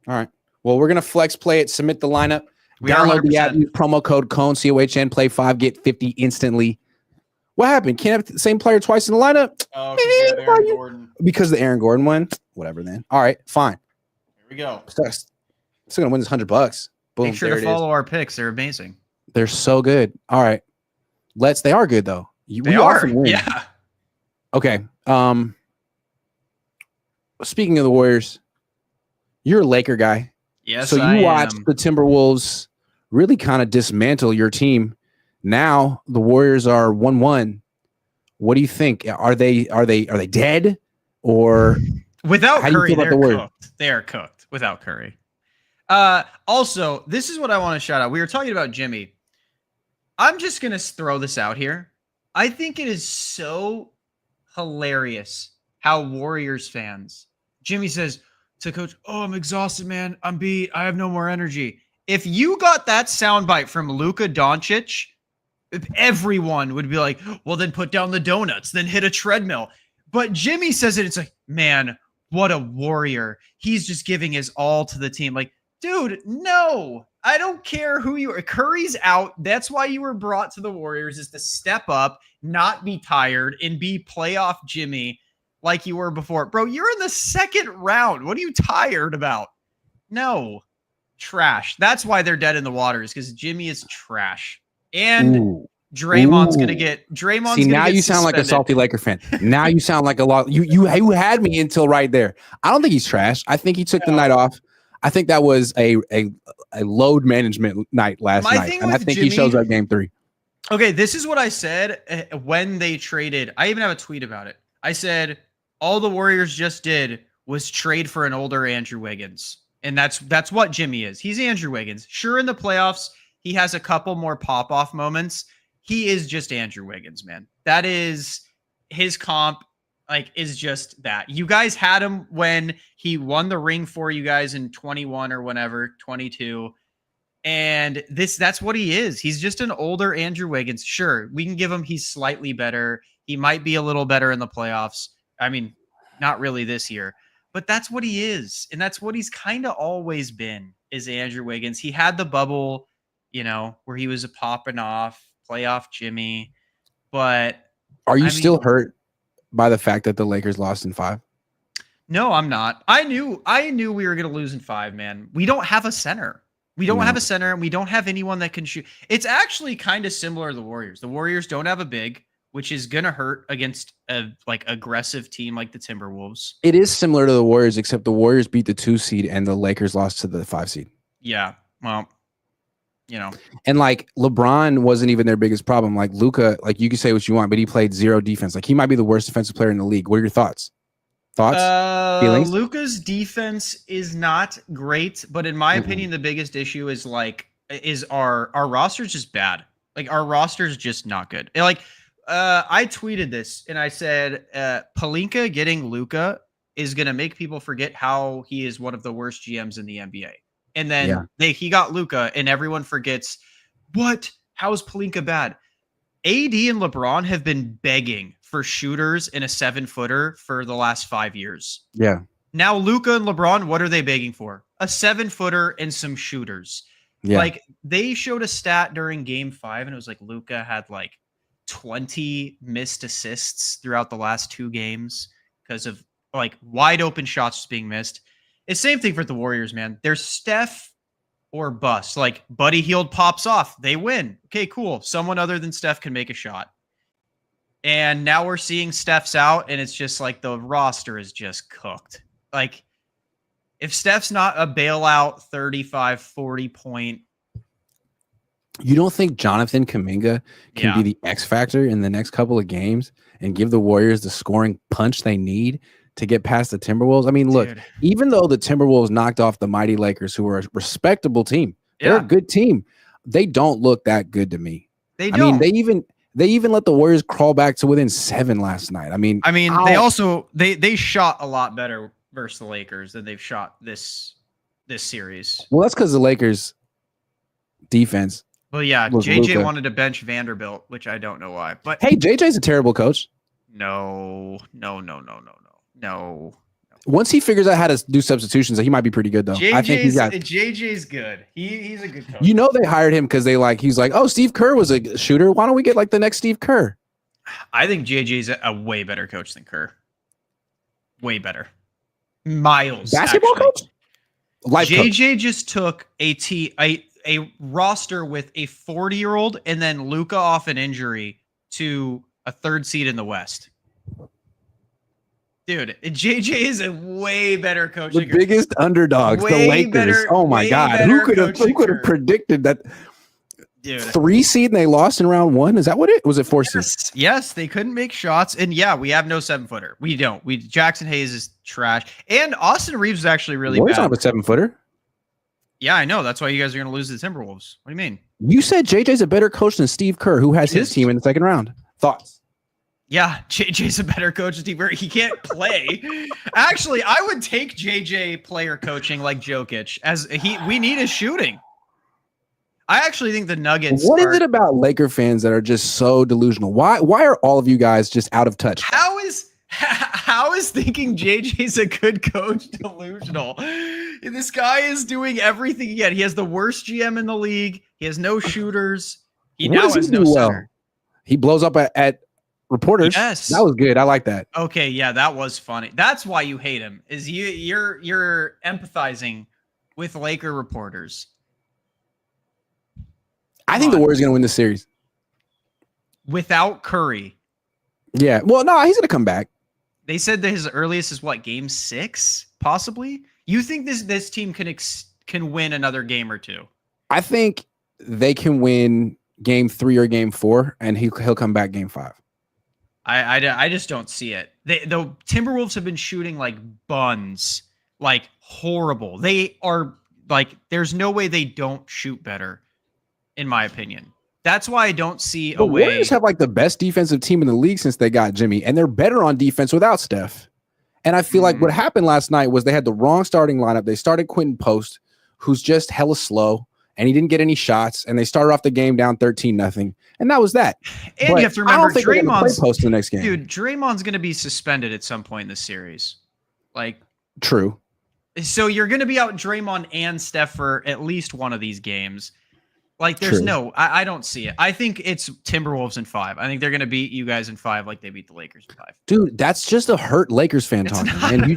Speaker 1: All right. Well, we're gonna flex play it. Submit the lineup.
Speaker 2: We are
Speaker 1: Download the app.
Speaker 2: 100%.
Speaker 1: Use promo code Cohn COHN. Play 5, get 50 instantly. What happened? Can't have the same player twice in the lineup
Speaker 2: Oh,
Speaker 1: Man, Aaron
Speaker 2: Gordon.
Speaker 1: because the Aaron Gordon one. Whatever. Then. All right. Fine.
Speaker 2: Here we go.
Speaker 1: Still gonna win this $100. Boom.
Speaker 2: Make sure
Speaker 1: there
Speaker 2: to
Speaker 1: it
Speaker 2: follow our picks. They're amazing.
Speaker 1: They're so good. All right. They are good though.
Speaker 2: They
Speaker 1: We
Speaker 2: are.
Speaker 1: often win.
Speaker 2: Yeah.
Speaker 1: Okay. Speaking of the Warriors, you're a Laker guy.
Speaker 2: Yes,
Speaker 1: So
Speaker 2: I
Speaker 1: you watched
Speaker 2: am.
Speaker 1: the Timberwolves really kind of dismantle your team. Now the Warriors are 1-1. What do you think? Are they dead or
Speaker 2: Without
Speaker 1: How do you
Speaker 2: Curry,
Speaker 1: feel about
Speaker 2: they're
Speaker 1: the Warriors?
Speaker 2: cooked. They are cooked without Curry. Also, this is what I want to shout out. We were talking about Jimmy. I'm just going to throw this out here. I think it is so hilarious how Warriors fans, Jimmy says to coach, "Oh, I'm exhausted, man. I'm beat. I have no more energy." If you got that soundbite from Luka Doncic, everyone would be like, "Well, then put down the donuts, then hit a treadmill." But Jimmy says it. It's like, man, what a warrior. He's just giving his all to the team. Like, dude, no, I don't care who you are. Curry's out. That's why you were brought to the Warriors, is to step up, not be tired, and be playoff Jimmy like you were before. Bro, you're in the second round. What are you tired about? No. Trash. That's why they're dead in the water, is because Jimmy is trash. And
Speaker 1: Ooh.
Speaker 2: Draymond's
Speaker 1: Ooh.
Speaker 2: gonna get
Speaker 1: See, now you sound like a salty Laker fan. Now you sound like a lot. You had me until right there. I don't think he's trash. I think he took the night off. I think that was a load management night last
Speaker 2: My
Speaker 1: night,
Speaker 2: thing
Speaker 1: and I
Speaker 2: with
Speaker 1: think he
Speaker 2: Jimmy-
Speaker 1: shows up game 3.
Speaker 2: Okay, this is what I said when they traded. I even have a tweet about it. I said all the Warriors just did was trade for an older Andrew Wiggins. And that's what Jimmy is. He's Andrew Wiggins. Sure, in the playoffs, he has a couple more pop-off moments. He is just Andrew Wiggins, man. That is his comp, is just that. You guys had him when he won the ring for you guys in 21 or whenever, 22. And that's what he is. He's just an older Andrew Wiggins. Sure, we can give him he's slightly better. He might be a little better in the playoffs. I mean, not really this year. But that's what he is. And that's what he's kind of always been, is Andrew Wiggins. He had the bubble, where he was a popping off, playoff Jimmy. But
Speaker 1: Are you still hurt by the fact that the Lakers lost in 5?
Speaker 2: no, I'm not. I knew we were going to lose in 5, man. We don't have a center. We don't have a center, and we don't have anyone that can shoot. It's actually kind of similar to the Warriors. The Warriors don't have a big. which is gonna hurt against a like aggressive team like the Timberwolves.
Speaker 1: It is similar to the Warriors, except the Warriors beat the 2 seed and the Lakers lost to the 5 seed.
Speaker 2: Yeah, well,
Speaker 1: and like LeBron wasn't even their biggest problem. Like Luka, like you can say what you want, but he played zero defense. Like he might be the worst defensive player in the league. What are your thoughts? Feelings?
Speaker 2: Luka's defense is not great, but in my opinion, the biggest issue is our roster's just bad. Like our roster's just not good. And like I tweeted this and I said Pelinka getting Luka is gonna make people forget how he is one of the worst GMs in the NBA. And then he got Luka and everyone forgets how is Pelinka bad? AD and LeBron have been begging for shooters in a 7-footer for the last 5 years.
Speaker 1: Yeah.
Speaker 2: Now Luka and LeBron, what are they begging for? A 7-footer and some shooters. Yeah. Like they showed a stat during game 5 and it was like Luka had like 20 missed assists throughout the last 2 games because of like wide open shots just being missed. It's same thing for the Warriors, man. There's Steph or bust. Like Buddy Hield pops off, they win. Okay, cool. Someone other than Steph can make a shot. And now we're seeing Steph's out, and it's just like the roster is just cooked. Like if Steph's not a bailout 35, 40 point.
Speaker 1: You don't think Jonathan Kuminga can be the X factor in the next couple of games and give the Warriors the scoring punch they need to get past the Timberwolves? I mean, look, even though the Timberwolves knocked off the mighty Lakers, who are a respectable team, they're a good team. They don't look that good to me.
Speaker 2: They don't.
Speaker 1: I mean, they even let the Warriors crawl back to within 7 last night. I mean,
Speaker 2: they also they shot a lot better versus the Lakers than they've shot this series.
Speaker 1: Well, that's because the Lakers defense.
Speaker 2: Well, yeah, JJ wanted to bench Vanderbilt, which I don't know why. But
Speaker 1: hey, JJ's a terrible coach.
Speaker 2: No.
Speaker 1: Once he figures out how to do substitutions, he might be pretty good though. I think
Speaker 2: JJ's good. He's a good coach.
Speaker 1: You know they hired him because he's like, oh, Steve Kerr was a shooter. Why don't we get like the next Steve Kerr?
Speaker 2: I think JJ's a way better coach than Kerr. Way better. Miles.
Speaker 1: Basketball coach?
Speaker 2: JJ just took a roster with a 40-year-old and then Luka off an injury to a 3rd seed in the West. Dude, JJ is a way better coach.
Speaker 1: The biggest underdogs, the Lakers. Oh my God. Who could have predicted that? Dude. 3 seed and they lost in round 1? Is that what it was? It 4 seed?
Speaker 2: Yes, they couldn't make shots. And yeah, we have no 7-footer. We don't. Jackson Hayes is trash. And Austin Reeves is actually really bad.
Speaker 1: He's not a 7-footer.
Speaker 2: Yeah, I know. That's why you guys are going to lose to the Timberwolves. What do you mean?
Speaker 1: You said JJ's a better coach than Steve Kerr, who has his team in the 2nd round. Thoughts?
Speaker 2: Yeah, JJ's a better coach than Steve Kerr. He can't play. Actually, I would take JJ player coaching like Jokic we need his shooting. I actually think the Nuggets.
Speaker 1: What is it about Laker fans that are just so delusional? Why are all of you guys just out of touch?
Speaker 2: How is thinking JJ's a good coach delusional? This guy is doing everything he can. He has the worst GM in the league. He has no shooters. He now has no center.
Speaker 1: He blows up at reporters.
Speaker 2: Yes,
Speaker 1: that was good. I like that.
Speaker 2: Okay, yeah, that was funny. That's why you hate him. Is you're empathizing with Laker reporters.
Speaker 1: I think the Warriors are going to win this series
Speaker 2: without Curry.
Speaker 1: Yeah, well, no, he's going to come back.
Speaker 2: They said that his earliest is what, game 6, possibly. You think this team can win another game or 2?
Speaker 1: I think they can win game 3 or game 4, and he'll come back game 5.
Speaker 2: I just don't see it. The Timberwolves have been shooting like buns, like horrible. They are like, there's no way they don't shoot better, in my opinion. That's why I don't see a way. The
Speaker 1: Warriors have like the best defensive team in the league since they got Jimmy, and they're better on defense without Steph. And I feel like what happened last night was they had the wrong starting lineup. They started Quentin Post, who's just hella slow, and he didn't get any shots. And they started off the game down 13-0, and that was that.
Speaker 2: And you have to remember, Draymond's
Speaker 1: play Post in the next game.
Speaker 2: Dude, Draymond's going to be suspended at some point in the series. Like,
Speaker 1: true.
Speaker 2: So you're going to be out Draymond and Steph for at least one of these games. Like, there's I don't see it. I think it's Timberwolves in 5. I think they're going to beat you guys in 5 like they beat the Lakers in 5.
Speaker 1: Dude, that's just a hurt Lakers fan talking.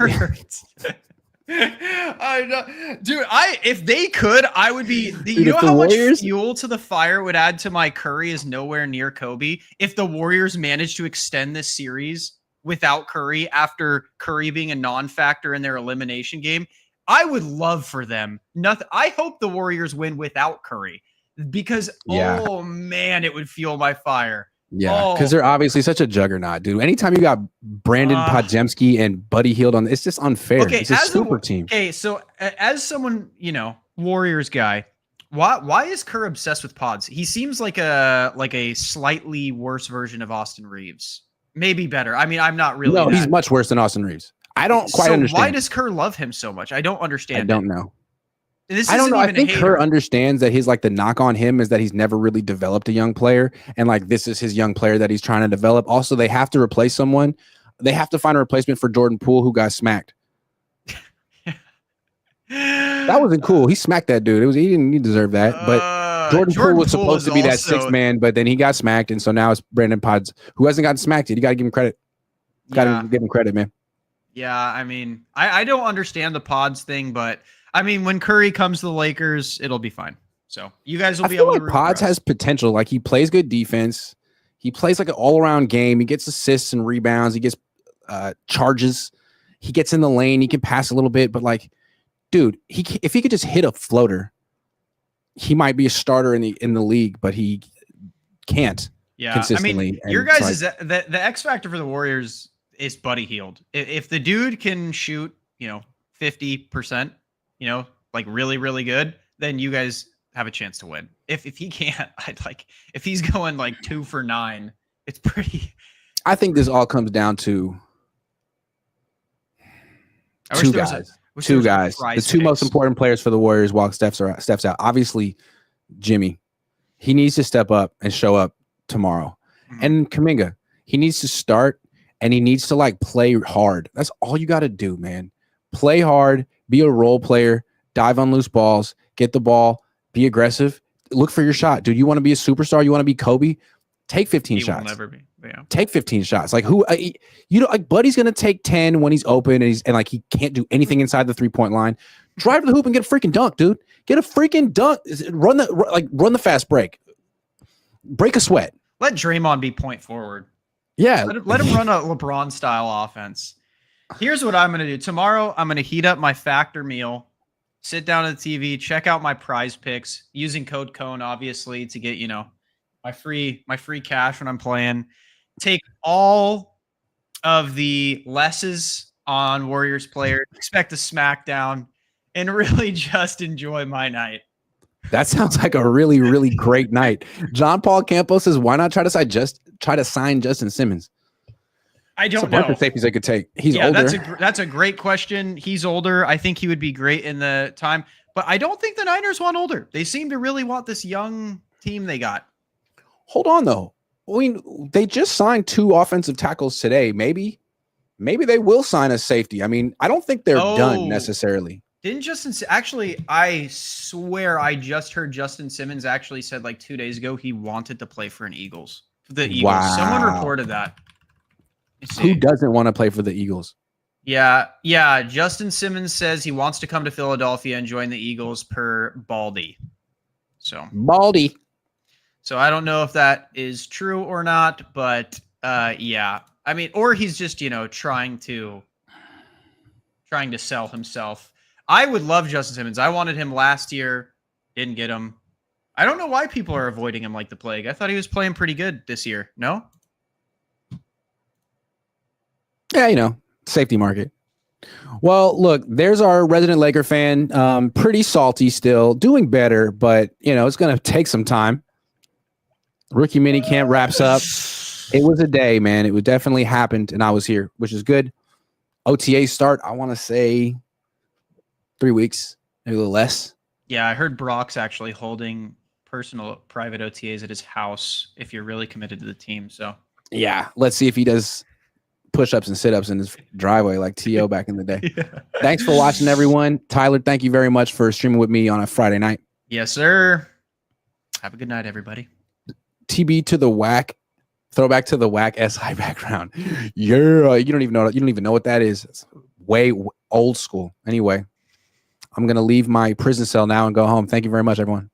Speaker 2: I know. Dude, if they could, I would be.
Speaker 1: Dude,
Speaker 2: You know
Speaker 1: if the
Speaker 2: how much
Speaker 1: Warriors,
Speaker 2: fuel to the fire would add to my Curry is nowhere near Kobe. If the Warriors managed to extend this series without Curry after Curry being a non-factor in their elimination game, I would love for them. Nothing. I hope the Warriors win without Curry because
Speaker 1: yeah,
Speaker 2: oh man, it would fuel my fire.
Speaker 1: yeah, because
Speaker 2: Oh,
Speaker 1: they're obviously such a juggernaut, dude. Anytime you got Brandon Podziemski and Buddy Hield on, it's just unfair.
Speaker 2: okay,
Speaker 1: It's a super team.
Speaker 2: okay, so as someone, Warriors guy, why is Kerr obsessed with pods? He seems like a slightly worse version of Austin Reeves. Maybe better. I mean, I'm not really
Speaker 1: No, he's
Speaker 2: that.
Speaker 1: much worse than Austin Reeves. I don't quite
Speaker 2: So
Speaker 1: understand.
Speaker 2: why does Kerr love him so much? I don't understand.
Speaker 1: I don't know.
Speaker 2: This
Speaker 1: I don't
Speaker 2: isn't
Speaker 1: know. I
Speaker 2: even
Speaker 1: think
Speaker 2: a
Speaker 1: Kerr
Speaker 2: hater.
Speaker 1: understands that his like the knock on him is that he's never really developed a young player, and like this is his young player that he's trying to develop. Also, they have to replace someone. They have to find a replacement for Jordan Poole, who got smacked. That wasn't cool. He smacked that dude. He didn't deserve that. But Jordan Poole was supposed to be that sixth man, but then he got smacked, and so now it's Brandon Pods who hasn't gotten smacked yet. You got to give him credit. Got to give him credit, man.
Speaker 2: Yeah, I mean, I don't understand the pods thing, but I mean, when Curry comes to the Lakers, it'll be fine. So you guys will be able to root
Speaker 1: Pods has potential. Like he plays good defense. He plays like an all-around game. He gets assists and rebounds. He gets charges. He gets in the lane. He can pass a little bit, but like, dude, if he could just hit a floater, he might be a starter in the league, but he can't.
Speaker 2: Yeah,
Speaker 1: consistently.
Speaker 2: I mean, your guys is the X factor for the Warriors is Buddy Hield. If the dude can shoot, 50%, like really, really good, then you guys have a chance to win. If he can't, if he's going like 2 for 9, it's pretty.
Speaker 1: I think this all comes down to two guys. The two most important players for the Warriors while Steph's out. Obviously, Jimmy. He needs to step up and show up tomorrow. Mm-hmm. And Kuminga, he needs to start and he needs to like play hard. That's all you got to do, man. Play hard, be a role player, dive on loose balls, get the ball, be aggressive, look for your shot. Dude, you want to be a superstar? You want to be Kobe? Take 15 shots.
Speaker 2: Will never be. Yeah.
Speaker 1: Take 15 shots. Like like Buddy's going to take 10 when he's open and like he can't do anything inside the 3-point line. Drive to the hoop and get a freaking dunk, dude. Get a freaking dunk. Run the fast break. Break a sweat.
Speaker 2: Let Draymond be point forward.
Speaker 1: Yeah.
Speaker 2: Let him run a LeBron style offense. Here's what I'm going to do. Tomorrow, I'm going to heat up my factor meal, sit down at the TV, check out my prize picks using code Cohn, obviously, to get, my free cash when I'm playing. Take all of the lesses on Warriors players, expect a smackdown, and really just enjoy my night.
Speaker 1: That sounds like a really, really great night. John Paul Campos says, "Why not try to sign Justin Simmons?"
Speaker 2: I don't know.
Speaker 1: Bunch of safeties they could take. He's older.
Speaker 2: That's a great question. He's older. I think he would be great in the time, but I don't think the Niners want older. They seem to really want this young team they got.
Speaker 1: Hold on though. I mean, they just signed 2 offensive tackles today. Maybe they will sign a safety. I mean, I don't think they're done necessarily.
Speaker 2: Didn't I swear I just heard Justin Simmons actually said like 2 days ago he wanted to play for the Eagles.
Speaker 1: Wow.
Speaker 2: Someone reported that.
Speaker 1: Who doesn't want to play for the Eagles?
Speaker 2: Yeah. Justin Simmons says he wants to come to Philadelphia and join the Eagles per Baldy.
Speaker 1: Baldy.
Speaker 2: So I don't know if that is true or not, but yeah. I mean, or he's just, trying to sell himself. I would love Justin Simmons. I wanted him last year. Didn't get him. I don't know why people are avoiding him like the plague. I thought he was playing pretty good this year. No?
Speaker 1: Yeah, safety market. Well, look, there's our resident Laker fan. Pretty salty still. Doing better, but, it's going to take some time. Rookie minicamp wraps up. It was a day, man. It definitely happened, and I was here, which is good. OTA start, I want to say 3 weeks, maybe a little less.
Speaker 2: Yeah, I heard Brock's actually holding private OTAs at his house if you're really committed to the team. So
Speaker 1: yeah, let's see if he does push-ups and sit-ups in his driveway like T.O. back in the day. Yeah. Thanks for watching, everyone. Tyler, thank you very much for streaming with me on a Friday night.
Speaker 2: Yes, sir. Have a good night, everybody.
Speaker 1: TB to the whack. Throwback to the whack SI background. Yeah, you don't even know what that is. It's way old school. Anyway, I'm going to leave my prison cell now and go home. Thank you very much, everyone.